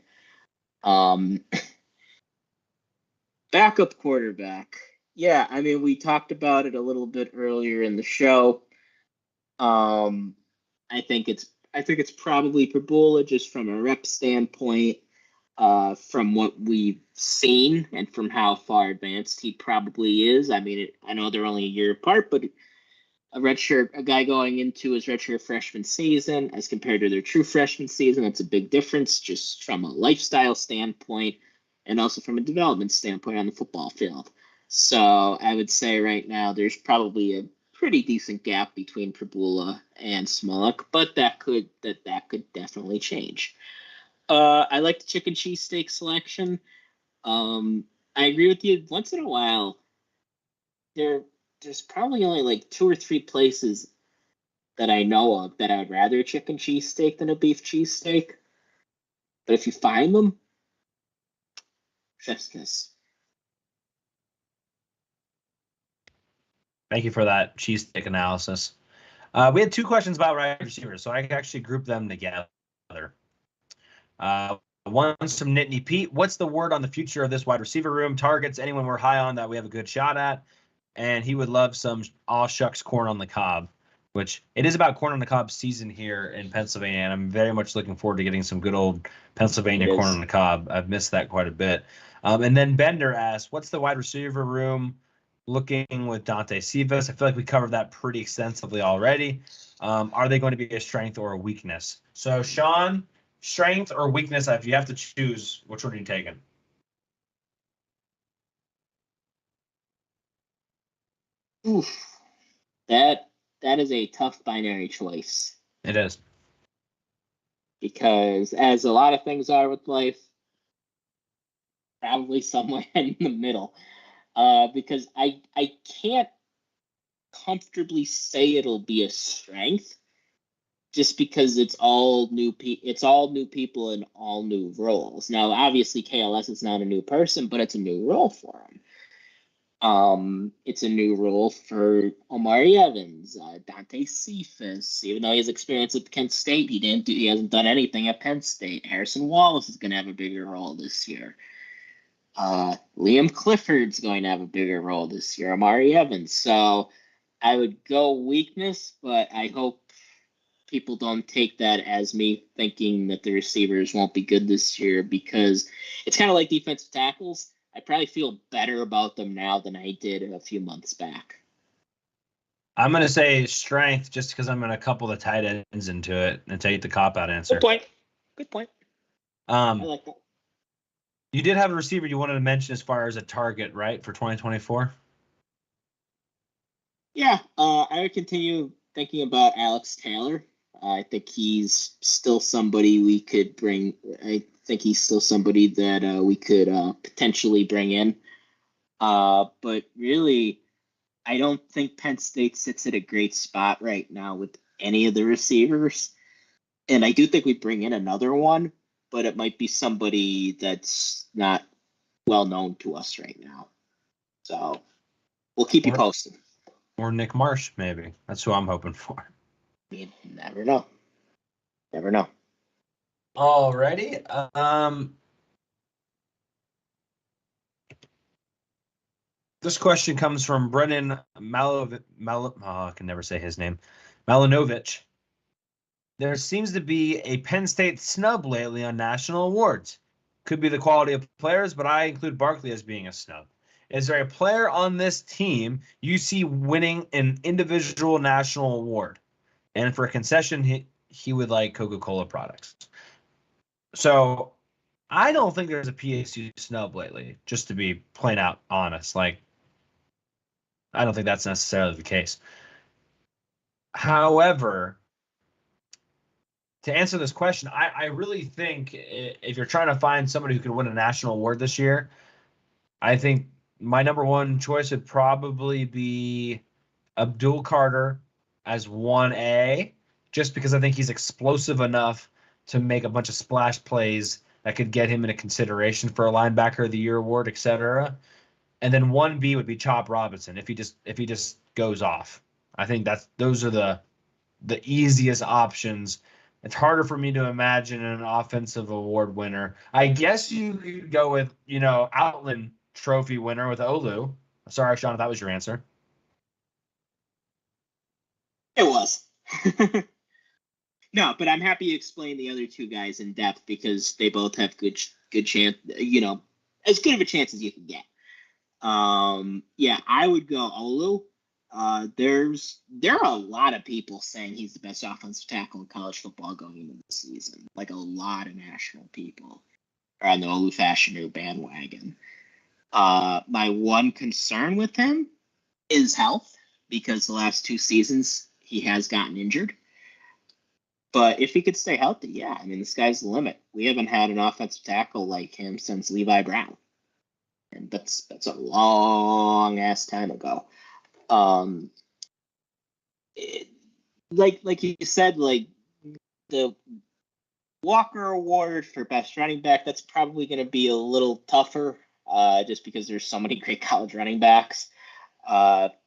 S3: Backup quarterback. Yeah, I mean, we talked about it a little bit earlier in the show. I think it's probably Prabula just from a rep standpoint, from what we've seen and from how far advanced he probably is. I mean, I know they're only a year apart, but a guy going into his redshirt freshman season as compared to their true freshman season, that's a big difference just from a lifestyle standpoint and also from a development standpoint on the football field. So I would say right now there's probably a pretty decent gap between Prabula and Smolik, but that could definitely change. I like the chicken cheesesteak selection. I agree with you. Once in a while, there's probably only like 2 or 3 places that I know of that I would rather a chicken cheesesteak than a beef cheesesteak. But if you find them, chef's kiss.
S2: Thank you for that cheesesteak analysis. We had 2 questions about wide receivers, so I actually grouped them together. One's from Nittany Pete. What's the word on the future of this wide receiver room? Targets, anyone we're high on that we have a good shot at? And he would love some all shucks corn on the cob, which it is about corn on the cob season here in Pennsylvania, and I'm very much looking forward to getting some good old Pennsylvania corn on the cob. I've missed that quite a bit. And then Bender asked, what's the wide receiver room looking with Dante Cephas? I feel like we covered that pretty extensively already. Are they going to be a strength or a weakness? So, Sean, strength or weakness, if you have to choose, which one are you taking?
S3: Oof. That is a tough binary choice.
S2: It is.
S3: Because as a lot of things are with life, probably somewhere in the middle. Because I can't comfortably say it'll be a strength just because it's all new people in all new roles. Now, obviously, KLS is not a new person, but it's a new role for him. It's a new role for Omari Evans, Dante Cephas. Even though he has experience at Kent State, he hasn't done anything at Penn State. Harrison Wallace is going to have a bigger role this year. Liam Clifford's going to have a bigger role this year. Omari Evans. So I would go weakness, but I hope people don't take that as me thinking that the receivers won't be good this year, because it's kind of like defensive tackles. I probably feel better about them now than I did a few months back.
S2: I'm going to say strength just because I'm going to couple the tight ends into it and take the cop-out answer.
S3: Good point. I like that.
S2: You did have a receiver you wanted to mention as far as a target, right, for 2024?
S3: Yeah, I would continue thinking about Alex Taylor. I think he's still somebody we could bring. I think he's still somebody that we could potentially bring in. But really, I don't think Penn State sits at a great spot right now with any of the receivers. And I do think we bring in another one, but it might be somebody that's not well known to us right now. So we'll keep you posted.
S2: Or Nick Marsh, maybe. That's who I'm hoping for.
S3: You never know. Never know.
S2: Alrighty. This question comes from Brennan I can never say his name. Malinovich. There seems to be a Penn State snub lately on national awards. Could be the quality of players, but I include Barkley as being a snub. Is there a player on this team you see winning an individual national award? And for a concession, he would like Coca-Cola products. So I don't think there's a PSU snub lately, just to be plain out honest. Like, I don't think that's necessarily the case. However, to answer this question, I really think if you're trying to find somebody who could win a national award this year, I think my number one choice would probably be Abdul Carter as 1A, just because I think he's explosive enough to make a bunch of splash plays that could get him into consideration for a linebacker of the year award, etc. And then 1B would be Chop Robinson if he just goes off. I think those are the easiest options. It's harder for me to imagine an offensive award winner. I guess you could go with, Outland Trophy winner with Olu. Sorry, Sean, if that was your answer.
S3: It was. No, but I'm happy to explain the other two guys in depth because they both have good chance, as good of a chance as you can get. Yeah, I would go Olu. There are a lot of people saying he's the best offensive tackle in college football going into the season. Like a lot of national people are on the Olu Fashanu bandwagon. My one concern with him is health, because the last 2 seasons he has gotten injured. But if he could stay healthy, yeah, I mean, the sky's the limit. We haven't had an offensive tackle like him since Levi Brown. And that's a long ass time ago. Like you said, like the Walker Award for best running back, that's probably going to be a little tougher, just because there's so many great college running backs.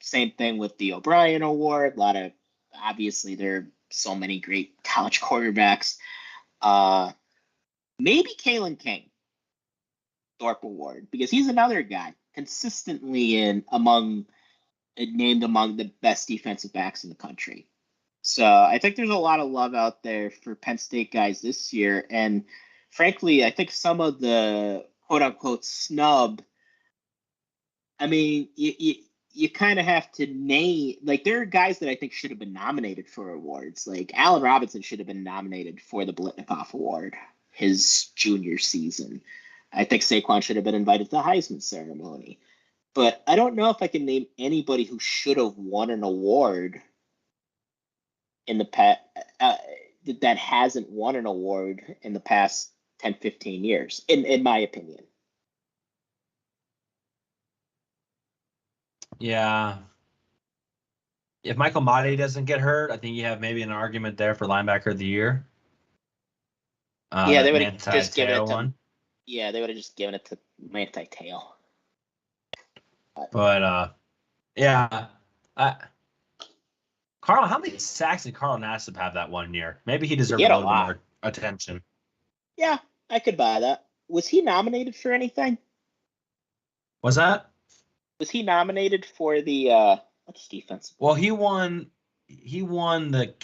S3: Same thing with the O'Brien Award. Obviously there are so many great college quarterbacks. Maybe Kalen King, Thorpe Award, because he's another guy consistently named among the best defensive backs in the country. So I think there's a lot of love out there for Penn State guys this year. And frankly, I think some of the quote unquote snub, I mean, you kind of have to name, like, there are guys that I think should have been nominated for awards. Like Allen Robinson should have been nominated for the Blitnikoff Award his junior season. I think Saquon should have been invited to the Heisman ceremony. But I don't know if I can name anybody who should have won an award in the past that hasn't won an award in the past 10, 15 years, in my opinion.
S2: Yeah. If Michael Mate doesn't get hurt, I think you have maybe an argument there for linebacker of the year.
S3: Yeah, they would have just given it to
S2: one.
S3: Yeah, they would have just given it to Manti Te'o.
S2: But yeah, Carl, how many sacks did Carl Nassib have that 1 year? Maybe he deserved a little bit more attention.
S3: Yeah, I could buy that. Was he nominated for anything?
S2: Was that?
S3: Was he nominated for the what's defense?
S2: Well, he won he won the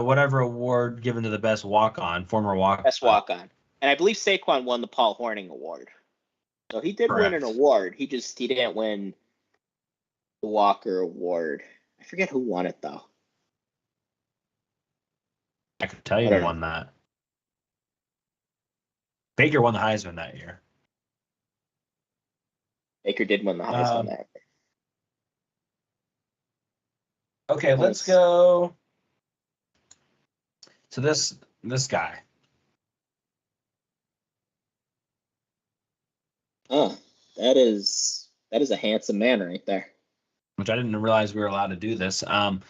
S2: whatever award given to the best walk-on, former walk-on.
S3: Best walk-on. And I believe Saquon won the Paul Hornung Award. So he did win an
S2: Correct.
S3: award. He didn't win the Walker Award. I forget who won it though.
S2: I could tell you
S3: I don't
S2: who
S3: know.
S2: won that. Baker won the Heisman that year.
S3: Baker did win the Heisman that year.
S2: Okay, let's go to this guy.
S3: Oh, that is a handsome man right there.
S2: Which I didn't realize we were allowed to do this. Sean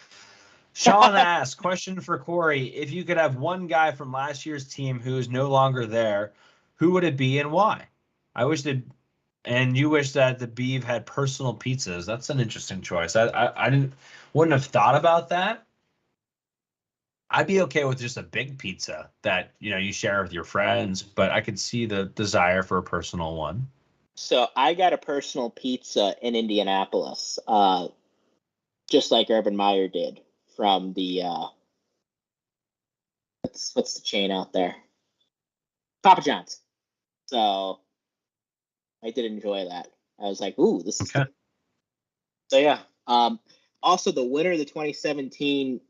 S2: asks, question for Corey: if you could have one guy from last year's team who is no longer there, who would it be and why? You wish that the Beeve had personal pizzas. That's an interesting choice. I wouldn't have thought about that. I'd be okay with just a big pizza that you share with your friends, but I could see the desire for a personal one.
S3: So I got a personal pizza in Indianapolis, just like Urban Meyer did from the what's the chain out there? Papa John's. So I did enjoy that. I was like, ooh, this is good. So yeah. Also the winner of the 2017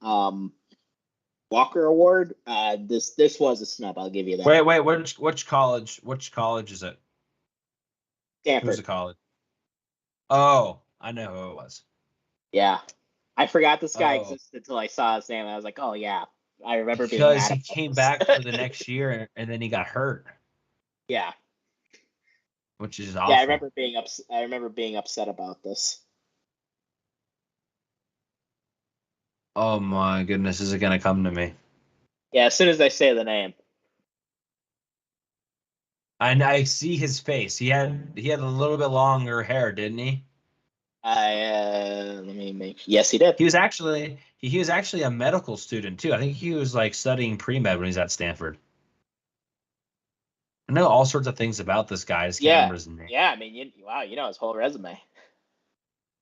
S3: Walker Award, this was a snub, I'll give you that.
S2: Wait, which college is it?
S3: Stanford.
S2: Who's the college? Oh, I know who it was.
S3: Yeah. I forgot this guy existed until I saw his name. And I was like, oh, yeah. I remember being mad.
S2: Because he came back for the next year and then he got hurt.
S3: Yeah.
S2: Which is awful.
S3: Yeah, I remember being upset about this.
S2: Oh my goodness, is it gonna come to me?
S3: Yeah, as soon as I say the name.
S2: And I see his face. He had a little bit longer hair, didn't he?
S3: Let me make. Yes, he did.
S2: He was actually a medical student too. I think he was like studying pre-med when he was at Stanford. I know all sorts of things about this guy. I just can't remember his name.
S3: Yeah, I mean, you know his whole resume.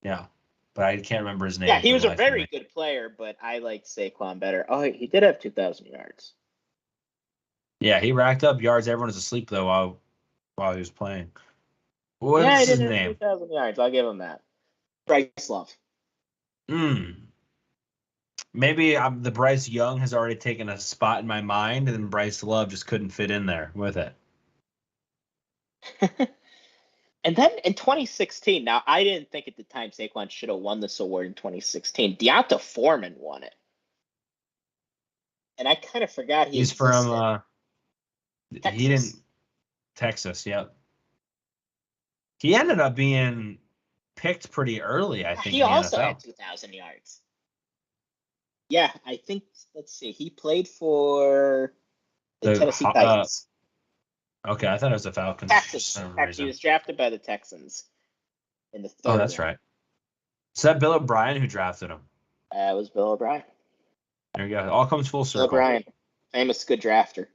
S2: Yeah, but I can't remember his name.
S3: Yeah, he was a very good player, but I liked Saquon better. Oh, he did have 2,000 yards.
S2: Yeah, he racked up yards. Everyone was asleep though while he was playing. What's
S3: he
S2: his
S3: did have
S2: name?
S3: 2,000 yards. I'll give him that. Bryce Love.
S2: Maybe the Bryce Young has already taken a spot in my mind, and then Bryce Love just couldn't fit in there with it.
S3: And then in 2016, now I didn't think at the time Saquon should have won this award in 2016. Deonta Foreman won it. And I kind of forgot
S2: he's from Texas, yep. He ended up being picked pretty early, I think.
S3: He also had 2,000 yards. Yeah, I think, let's see, he played for the Tennessee Titans.
S2: Okay, I thought it was the Falcons.
S3: Texas. He was drafted by the Texans in the third.
S2: Oh, that's right. Is that Bill O'Brien who drafted him?
S3: It was Bill O'Brien.
S2: There you go. It all comes full circle.
S3: Bill O'Brien, famous good drafter.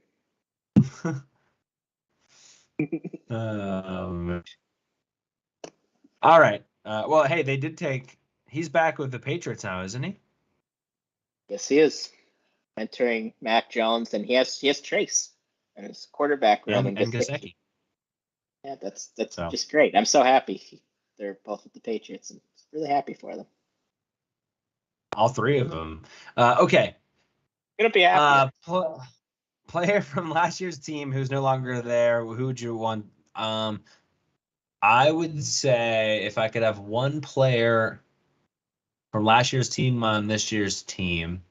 S2: All right. Well, hey, they did take. He's back with the Patriots now, isn't he?
S3: Yes, he is. Mentoring Mac Jones, and he has Chase and his quarterback room
S2: and Gesicki.
S3: Yeah, that's just great. I'm so happy they're both with the Patriots, and really happy for them.
S2: All three of them. Okay.
S3: Gonna be happy.
S2: Player from last year's team who's no longer there. Who would you want? I would say if I could have one player from last year's team on this year's team.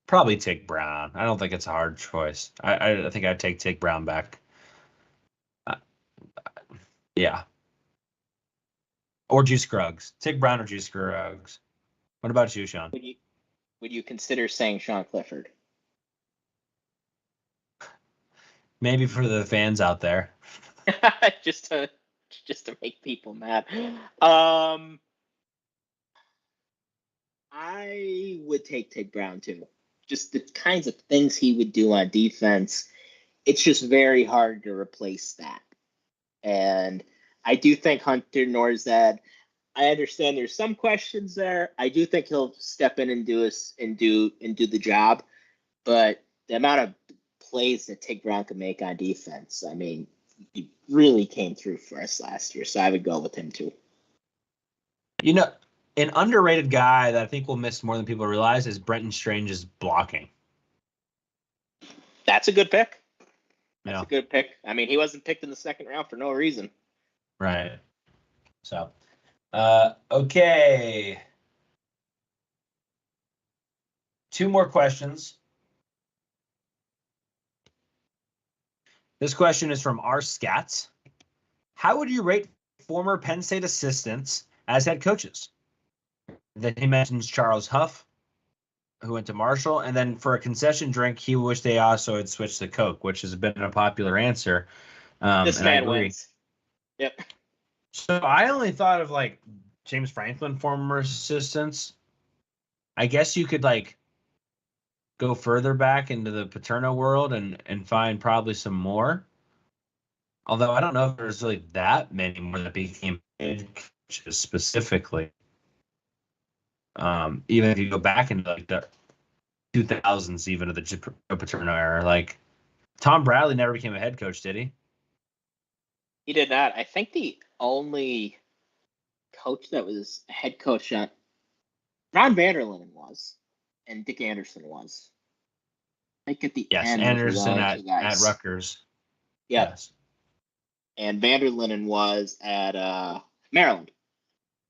S2: Probably Tig Brown. I don't think it's a hard choice. I think I'd take Tig Brown back. Yeah. Or Juice Scruggs. Tig Brown or Juice Scruggs. What about you, Sean?
S3: Would you consider saying Sean Clifford?
S2: Maybe for the fans out there.
S3: just to make people mad. I would take Tig Brown too. Just the kinds of things he would do on defense. It's just very hard to replace that. And I do think Hunter Norzad. I understand there's some questions there. I do think he'll step in and do the job, but the amount of plays that Tig Brown can make on defense, I mean, he really came through for us last year. So I would go with him too.
S2: You know, an underrated guy that I think we'll miss more than people realize is Brenton Strange's blocking.
S3: That's a good pick.
S2: That's
S3: a good pick. I mean, he wasn't picked in the second round for no reason.
S2: Right. So, okay. 2 more questions. This question is from R. Scats. How would you rate former Penn State assistants as head coaches? Then he mentions Charles Huff, who went to Marshall, and then for a concession drink, he wished they also had switched to Coke, which has been a popular answer.
S3: This man wins. Yep.
S2: So I only thought of like James Franklin, former assistants. I guess you could like go further back into the Paterno world and find probably some more. Although I don't know if there's really that many more that became head coaches specifically. Even if you go back into like the 2000s, even of the Joe Paterno era, like Tom Bradley never became a head coach, did he?
S3: He did not. I think the only coach that was a head coach on Ron Vanderlinden was, and Dick Anderson was. I think at the end.
S2: Anderson at Rutgers.
S3: Yep.
S2: Yes.
S3: And Vanderlinden was at Maryland.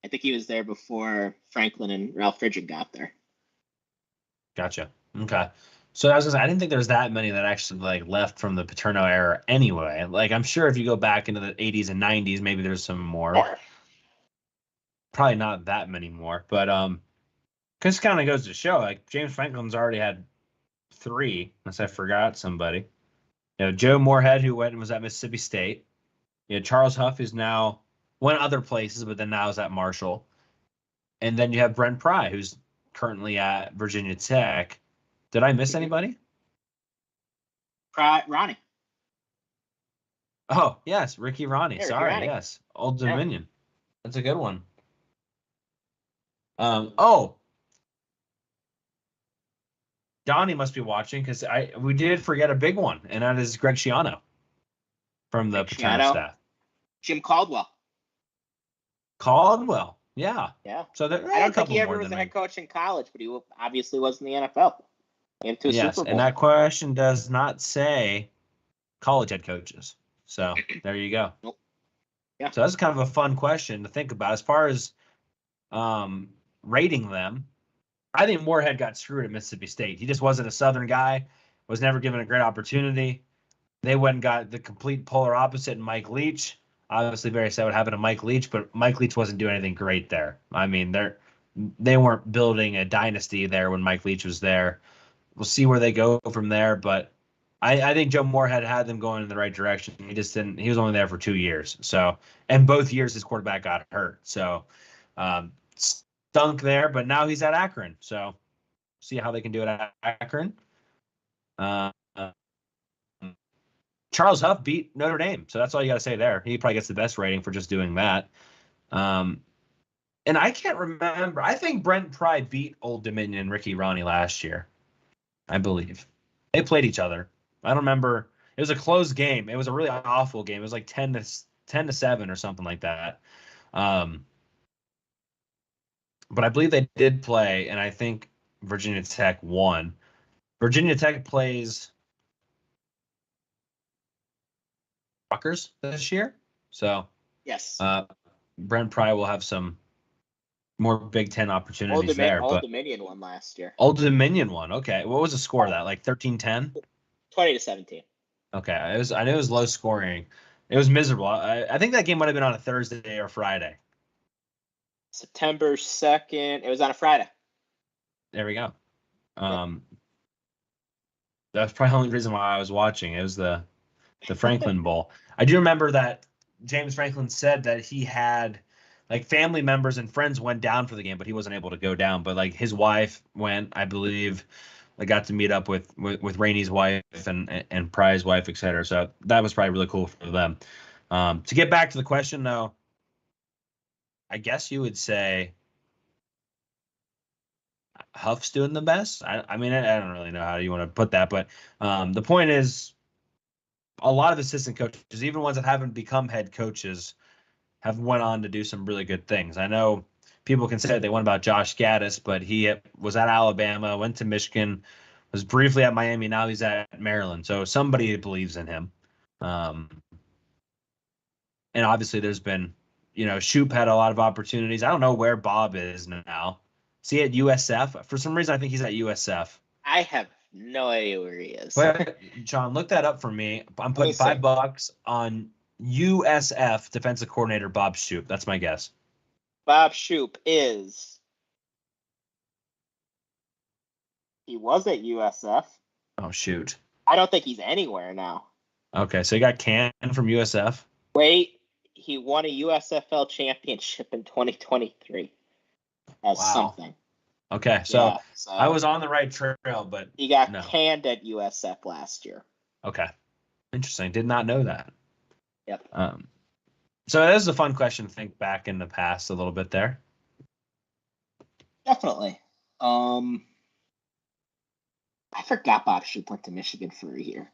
S3: I think he was there before Franklin and Ralph Friedgen got there.
S2: Gotcha. Okay. So I was gonna say, I didn't think there was that many that actually like left from the Paterno era anyway. Like I'm sure if you go back into the 80s and 90s, maybe there's some more. Probably not that many more, but because kind of goes to show like James Franklin's already had 3, unless I forgot somebody. You know, Joe Moorhead, who went and was at Mississippi State. You know, Charles Huff, who's now went other places, but then now is at Marshall. And then you have Brent Pry, who's currently at Virginia Tech. Did I miss anybody?
S3: Ronnie.
S2: Oh, yes, Ricky Ronnie.
S3: Yeah,
S2: Sorry,
S3: Ronnie.
S2: yes. Old Dominion. That's a good one. Donnie must be watching because we did forget a big one, and that is Greg Schiano from the Paterno staff.
S3: Jim Caldwell.
S2: Caldwell, yeah.
S3: Yeah.
S2: So there,
S3: I don't think he ever was a head coach in college, but he obviously was in the NFL. Into a Super Bowl.
S2: And that question does not say college head coaches. So there you go.
S3: Nope. Yeah.
S2: So that's kind of a fun question to think about. As far as rating them, I think Moorhead got screwed at Mississippi State. He just wasn't a Southern guy, was never given a great opportunity. They went and got the complete polar opposite in Mike Leach. Obviously, very sad what happened to Mike Leach, but Mike Leach wasn't doing anything great there. I mean, they weren't building a dynasty there when Mike Leach was there. We'll see where they go from there, but I think Joe Moorhead had them going in the right direction. He just didn't. He was only there for 2 years, and both years his quarterback got hurt. So stunk there, but now he's at Akron. So see how they can do it at Akron. Charles Huff beat Notre Dame, so that's all you got to say there. He probably gets the best rating for just doing that. And I can't remember. I think Brent Pry beat Old Dominion and Ricky Ronnie last year. I believe they played each other. I don't remember. It was a close game. It was a really awful game. It was like 10-7 or something like that. But I believe they did play, and I think Virginia Tech won. Virginia Tech plays Rutgers this year, so
S3: yes,
S2: Brent Pry will have some more Big Ten opportunities there.
S3: Old Dominion won last year.
S2: Old Dominion won. Okay, what was the score of that? Like 13-10?
S3: 20-17.
S2: Okay, I knew it was low scoring. It was miserable. I think that game might have been on a Thursday or Friday.
S3: September 2nd. It was on a Friday.
S2: There we go. That's probably the only reason why I was watching. It was the Franklin Bowl. I do remember that James Franklin said that he had like family members and friends went down for the game, but he wasn't able to go down. But like his wife went, I believe. I got to meet up with Rainey's wife and Pry's wife, et cetera. So that was probably really cool for them. To get back to the question, though, I guess you would say Huff's doing the best. I mean, I don't really know how you want to put that, but the point is, a lot of assistant coaches, even ones that haven't become head coaches, have went on to do some really good things. I know people can say they went about Josh Gaddis, but he was at Alabama, went to Michigan, was briefly at Miami. Now he's at Maryland. So somebody believes in him. And obviously there's been, Shoop had a lot of opportunities. I don't know where Bob is now. Is he at USF? For some reason, I think he's at USF.
S3: I have no idea where he is.
S2: But John, look that up for me. I'm putting $5 on USF defensive coordinator Bob Shoop. That's my guess.
S3: Bob Shoop he was at USF.
S2: Oh, shoot.
S3: I don't think he's anywhere now.
S2: Okay, so he got canned from USF?
S3: Wait, he won a USFL championship in 2023 as something.
S2: Okay, so I was on the right trail, but
S3: he got canned at USF last year.
S2: Okay, interesting. Did not know that.
S3: Yep.
S2: So this is a fun question to think back in the past a little bit there.
S3: Definitely. I forgot Bob Shoop went to Michigan for a year.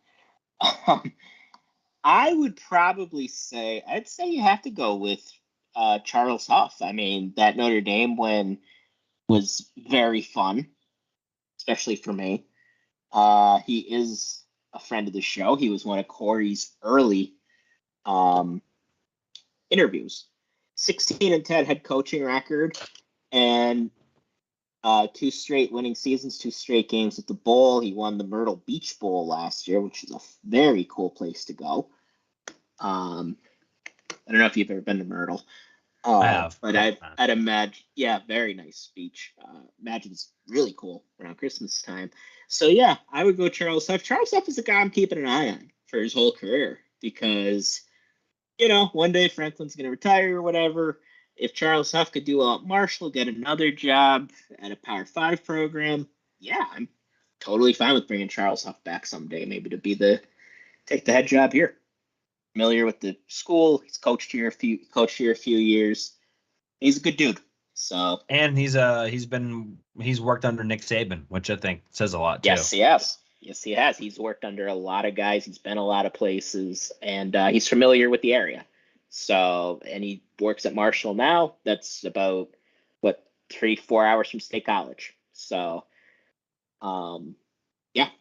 S3: I would probably say, I'd say you have to go with Charles Huff. I mean, that Notre Dame win was very fun, especially for me. He is a friend of the show. He was one of Corey's early interviews. 16-10 head coaching record, and 2 straight winning seasons, 2 straight games at the bowl. He won the Myrtle Beach Bowl last year, which is a very cool place to go. I don't know if you've ever been to Myrtle.
S2: I have.
S3: But I'd imagine, very nice beach. Imagine it's really cool around Christmas time. So, yeah, I would go Charles Huff. Charles Huff is a guy I'm keeping an eye on for his whole career because, one day Franklin's going to retire or whatever. If Charles Huff could do well at Marshall, get another job at a Power 5 program, I'm totally fine with bringing Charles Huff back someday, maybe to take the head job here. Familiar with the school, he's coached here a few years. He's a good dude. So, and
S2: he's worked under Nick Saban, which I think says a lot too.
S3: Yes, he has. He's worked under a lot of guys. He's been a lot of places, and he's familiar with the area. So, and he works at Marshall now. That's about 3-4 hours from State College. So,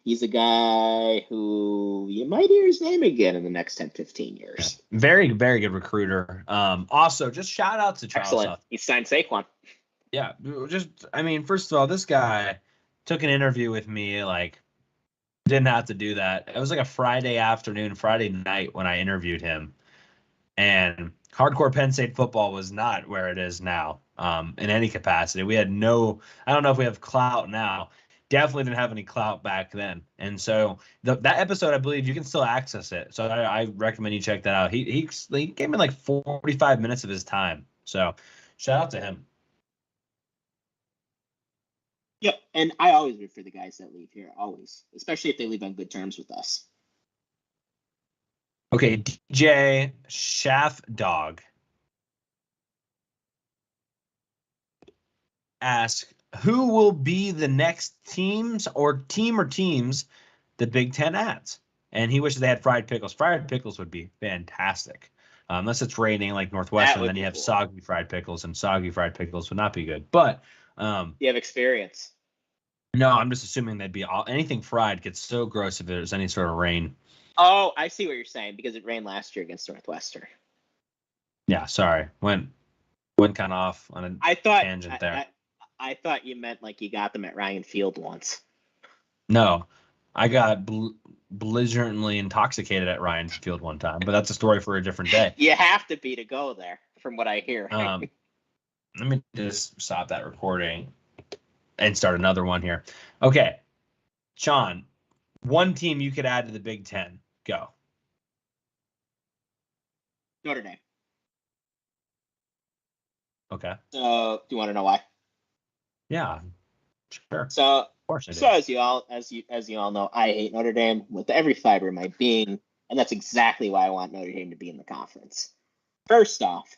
S3: he's a guy who you might hear his name again in the next 10-15 years.
S2: Very, very good recruiter. Also, just shout out to Charles Huff.
S3: He signed Saquon.
S2: Yeah, first of all, this guy took an interview with me, didn't have to do that. It was like a Friday night when I interviewed him. And Hardcore Penn State Football was not where it is now in any capacity. We had I don't know if we have clout now. Definitely didn't have any clout back then. And so that episode, I believe you can still access it. So I recommend you check that out. He gave me 45 minutes of his time. So shout out to him.
S3: Yep. And I always root for the guys that leave here, always, especially if they leave on good terms with us.
S2: Okay, DJ Shaff Dog asks, who will be the next teams the Big Ten adds? And he wishes they had fried pickles. Fried pickles would be fantastic. Unless it's raining like Northwestern, then you have soggy fried pickles, and soggy fried pickles would not be good. But
S3: you have experience.
S2: No, I'm just assuming they'd be anything fried gets so gross if there's any sort of rain.
S3: Oh, I see what you're saying, because it rained last year against Northwestern.
S2: Yeah, sorry. Went kind of off on a tangent there.
S3: I thought you meant you got them at Ryan Field once.
S2: No, I got belligerently intoxicated at Ryan Field one time, but that's a story for a different day.
S3: You have to be to go there, from what I hear.
S2: Let me just stop that recording and start another one here. Okay, Sean, one team you could add to the Big Ten. Go.
S3: Notre Dame.
S2: Okay.
S3: So, do you want to know why?
S2: Yeah, sure.
S3: So, as you all know, I hate Notre Dame with every fiber of my being. And that's exactly why I want Notre Dame to be in the conference. First off,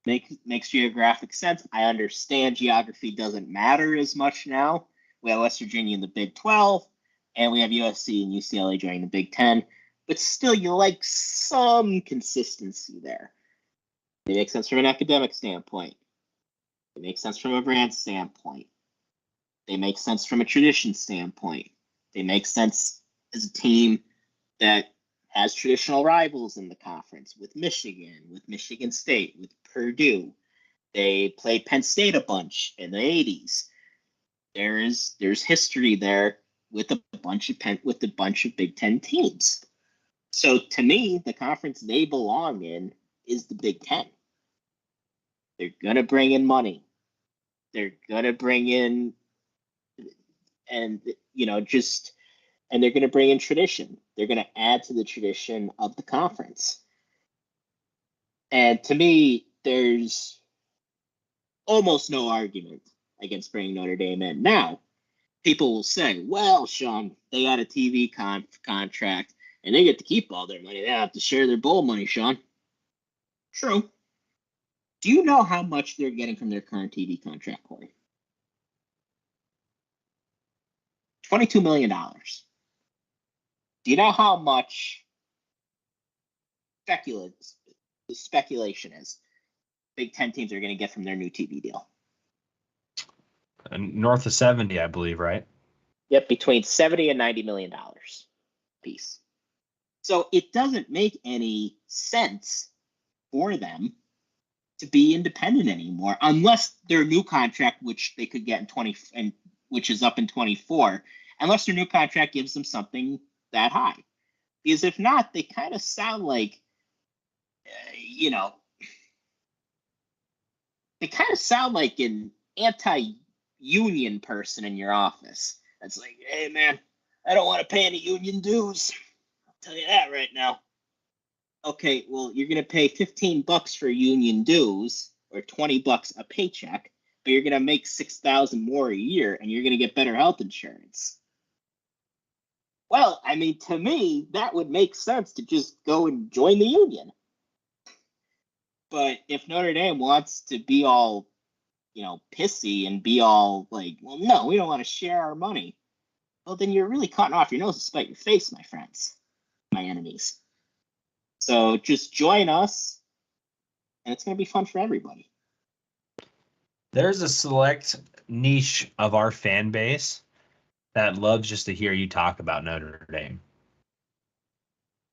S3: makes geographic sense. I understand geography doesn't matter as much now. We have West Virginia in the Big 12, and we have USC and UCLA joining the Big 10. But still, you like some consistency there. It makes sense from an academic standpoint. It makes sense from a brand standpoint. They make sense from a tradition standpoint. They make sense as a team that has traditional rivals in the conference with Michigan, with Michigan State, with Purdue. They played Penn State a bunch in the 80s. There's history there with a bunch of Big Ten teams. So to me, the conference they belong in is the Big Ten. They're gonna bring in money. They're gonna bring in, and they're gonna bring in tradition. They're gonna add to the tradition of the conference. And to me, there's almost no argument against bringing Notre Dame in. Now, people will say, well, Sean, they got a TV contract and they get to keep all their money. They don't have to share their bowl money, Sean. True. Do you know how much they're getting from their current TV contract, Corey? $22 million. Do you know how much speculation is Big Ten teams are going to get from their new TV deal?
S2: North of 70, I believe, right?
S3: Yep, between $70 and $90 million piece. So it doesn't make any sense for them to be independent anymore, unless their new contract, which they could get which is up in 24, unless their new contract gives them something that high. Because if not, they kind of sound like, they kind of sound like an anti-union person in your office. That's like, hey man, I don't want to pay any union dues. I'll tell you that right now. Okay, well, you're going to pay $15 for union dues or $20 a paycheck, but you're going to make $6,000 more a year and you're going to get better health insurance. Well, I mean, to me, that would make sense to just go and join the union. But if Notre Dame wants to be all, pissy and be all like, well, no, we don't want to share our money. Well, then you're really cutting off your nose to spite your face, my friends, my enemies. So just join us, and it's going to be fun for everybody.
S2: There's a select niche of our fan base that loves just to hear you talk about Notre Dame.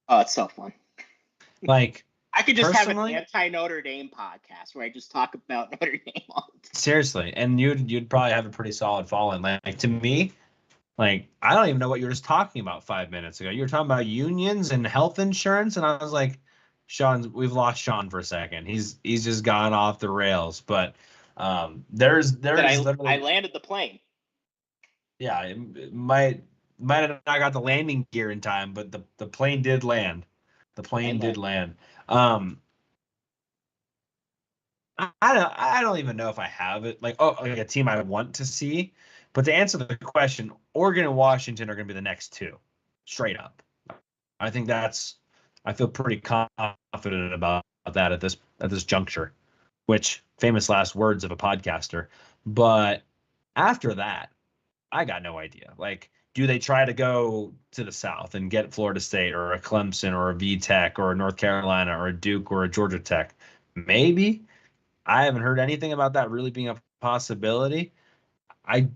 S3: Oh, it's so fun.
S2: Like,
S3: I could just have an anti-Notre Dame podcast where I just talk about Notre Dame all the time.
S2: Seriously, and you'd probably have a pretty solid following. Like to me, like I don't even know what you were just talking about 5 minutes ago. You were talking about unions and health insurance, and I was like, Sean, we've lost Sean for a second. He's just gone off the rails. But there's
S3: I landed the plane.
S2: Yeah, it might have not got the landing gear in time, but the plane did land. The plane did land. I don't even know if I have it. Like a team I want to see. But to answer the question, Oregon and Washington are going to be the next two, straight up. I think I feel pretty confident about that at this juncture, which famous last words of a podcaster. But after that, I got no idea. Like, do they try to go to the South and get Florida State or a Clemson or a VTech or a North Carolina or a Duke or a Georgia Tech? Maybe. I haven't heard anything about that really being a possibility. I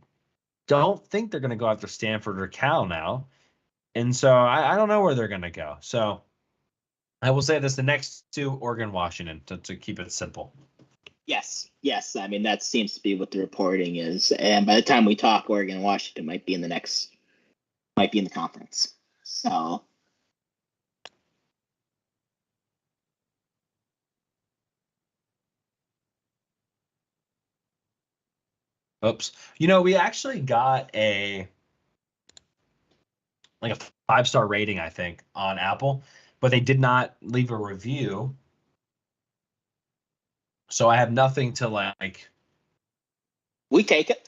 S2: don't think they're going to go after Stanford or Cal now. And so I don't know where they're going to go. So I will say this, the next two, Oregon, Washington, to keep it simple.
S3: Yes. I mean, that seems to be what the reporting is. And by the time we talk, Oregon and Washington might be in the conference. So.
S2: Oops. We actually got a 5-star rating, I think, on Apple, but they did not leave a review. So I have nothing to
S3: We take it.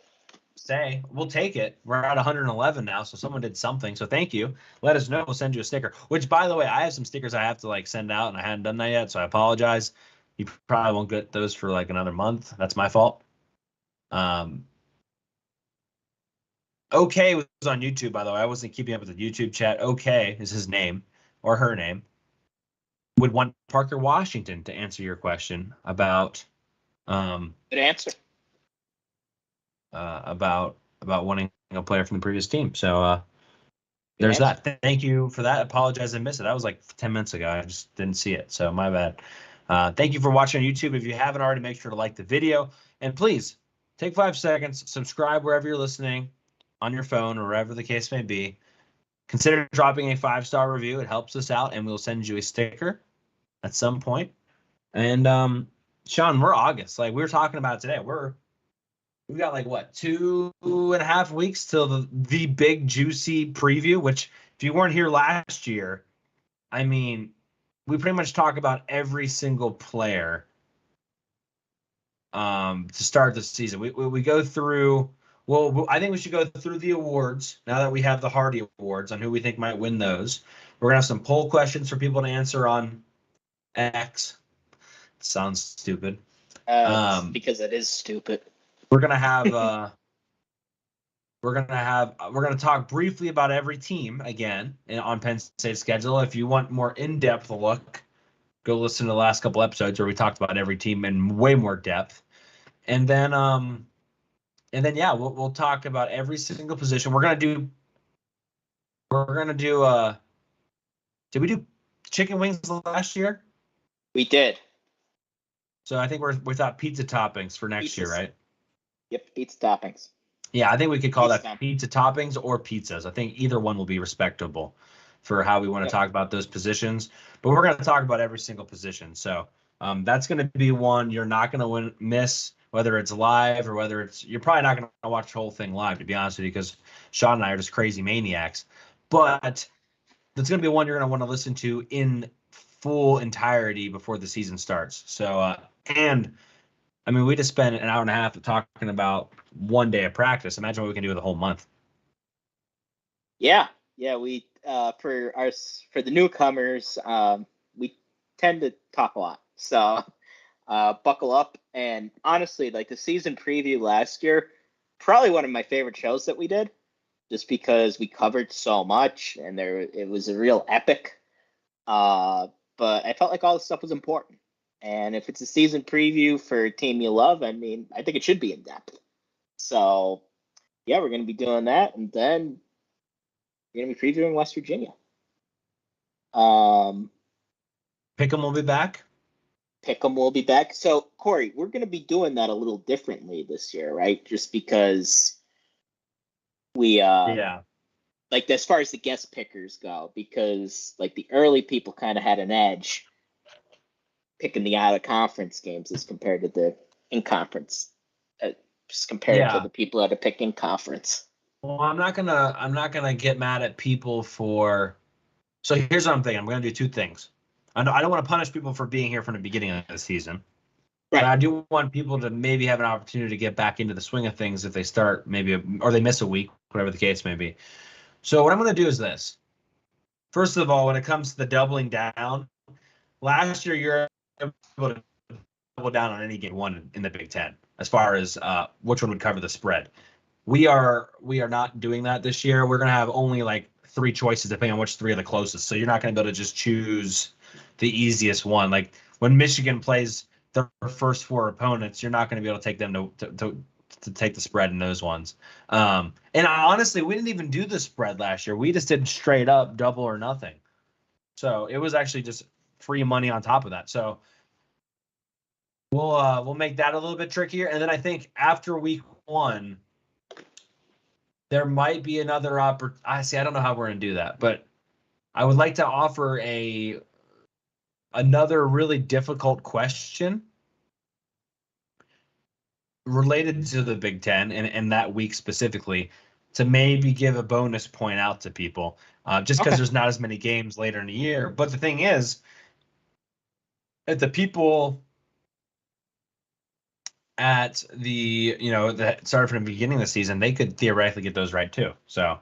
S2: say. We'll take it. We're at 111 now, so someone did something. So thank you. Let us know. We'll send you a sticker. Which, by the way, I have some stickers I have to like send out, and I hadn't done that yet, so I apologize. You probably won't get those for like another month. That's my fault. Okay was on YouTube, by the way. I wasn't keeping up with the YouTube chat. Okay is his name or her name. Would want Parker Washington to answer your question about
S3: Good answer.
S2: about wanting a player from the previous team. So there's that. Thank you for that. I apologize I missed it. That was like 10 minutes ago. I just didn't see it. So my bad. Thank you for watching on YouTube. If you haven't already, make sure to like the video. And please take 5 seconds, subscribe wherever you're listening on your phone or wherever the case may be. Consider dropping a 5-star review. It helps us out, and we'll send you a sticker at some point. And Sean, we're August. Like we were talking about today. We've got like what 2.5 weeks till the big juicy preview. Which, if you weren't here last year, I mean, we pretty much talk about every single player to start the season. We go through. Well, I think we should go through the awards now that we have the Hardy Awards on who we think might win those. We're gonna have some poll questions for people to answer on X. Sounds stupid.
S3: Because it is stupid.
S2: We're gonna have we're gonna talk briefly about every team again on Penn State's schedule. If you want more in-depth look, go listen to the last couple episodes where we talked about every team in way more depth. And then yeah, we'll talk about every single position. We're gonna do did we do chicken wings last year?
S3: We did.
S2: So I think we thought pizza toppings for next year, right?
S3: Yep, pizza toppings.
S2: Yeah, I think we could call that pizza toppings or pizzas. I think either one will be respectable for how we want to talk about those positions. But we're going to talk about every single position. So that's going to be one you're not going to miss, whether it's live or whether you're probably not going to watch the whole thing live, to be honest with you, because Sean and I are just crazy maniacs. But that's going to be one you're going to want to listen to in full entirety before the season starts. So, and I mean, we just spent an hour and a half talking about one day of practice. Imagine what we can do with a whole month.
S3: Yeah. We for the newcomers, we tend to talk a lot. So buckle up. And honestly, like the season preview last year, probably one of my favorite shows that we did, just because we covered so much and it was a real epic. But I felt like all this stuff was important. And if it's a season preview for a team you love, I mean, I think it should be in depth. So, yeah, we're going to be doing that. And then we're going to be previewing West Virginia.
S2: Pick'em will be back.
S3: Pick'em will be back. So, Corey, we're going to be doing that a little differently this year, right? Just because we, like as far as the guest pickers go, because like the early people kind of had an edge picking the out of conference games as compared to the in conference, just compared to the people that are picking conference.
S2: Well, I'm not gonna get mad at people for. So here's what I'm thinking. I'm gonna do two things. I don't want to punish people for being here from the beginning of the season,
S3: right?
S2: But I do want people to maybe have an opportunity to get back into the swing of things if they start or they miss a week, whatever the case may be. So what I'm gonna do is this. First of all, when it comes to the doubling down, last year you're able to double down on any game one in the Big Ten as far as which one would cover the spread. We are not doing that this year. We're gonna have only like 3 choices depending on which 3 are the closest. So you're not gonna be able to just choose the easiest one. Like when Michigan plays their first 4 opponents, you're not gonna be able to take them to take the spread in those ones. And honestly, we didn't even do the spread last year. We just did straight up double or nothing. So it was actually just free money on top of that. So we'll make that a little bit trickier. And then I think after week 1, there might be another opportunity. I don't know how we're going to do that, but I would like to offer another really difficult question related to the Big Ten and that week specifically, to maybe give a bonus point out to people, just because there's not as many games later in the year. But the thing is, if the people at the, that started from the beginning of the season, they could theoretically get those right too. So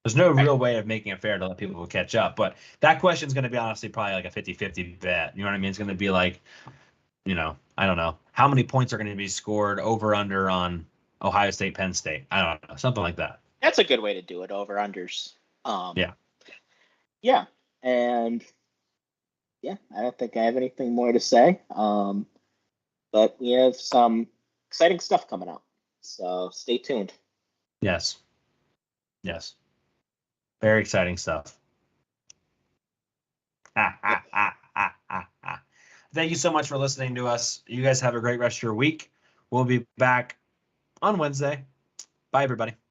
S2: there's no real way of making it fair to let people catch up. But that question is going to be honestly probably like a 50-50 bet. You know what I mean? It's going to be like, I don't know. How many points are going to be scored over under on Ohio State, Penn State? I don't know. Something like that.
S3: That's a good way to do it, over unders.
S2: Yeah.
S3: Yeah. And yeah, I don't think I have anything more to say. But we have some exciting stuff coming up. So stay tuned.
S2: Yes. Very exciting stuff. Thank you so much for listening to us. You guys have a great rest of your week. We'll be back on Wednesday. Bye, everybody.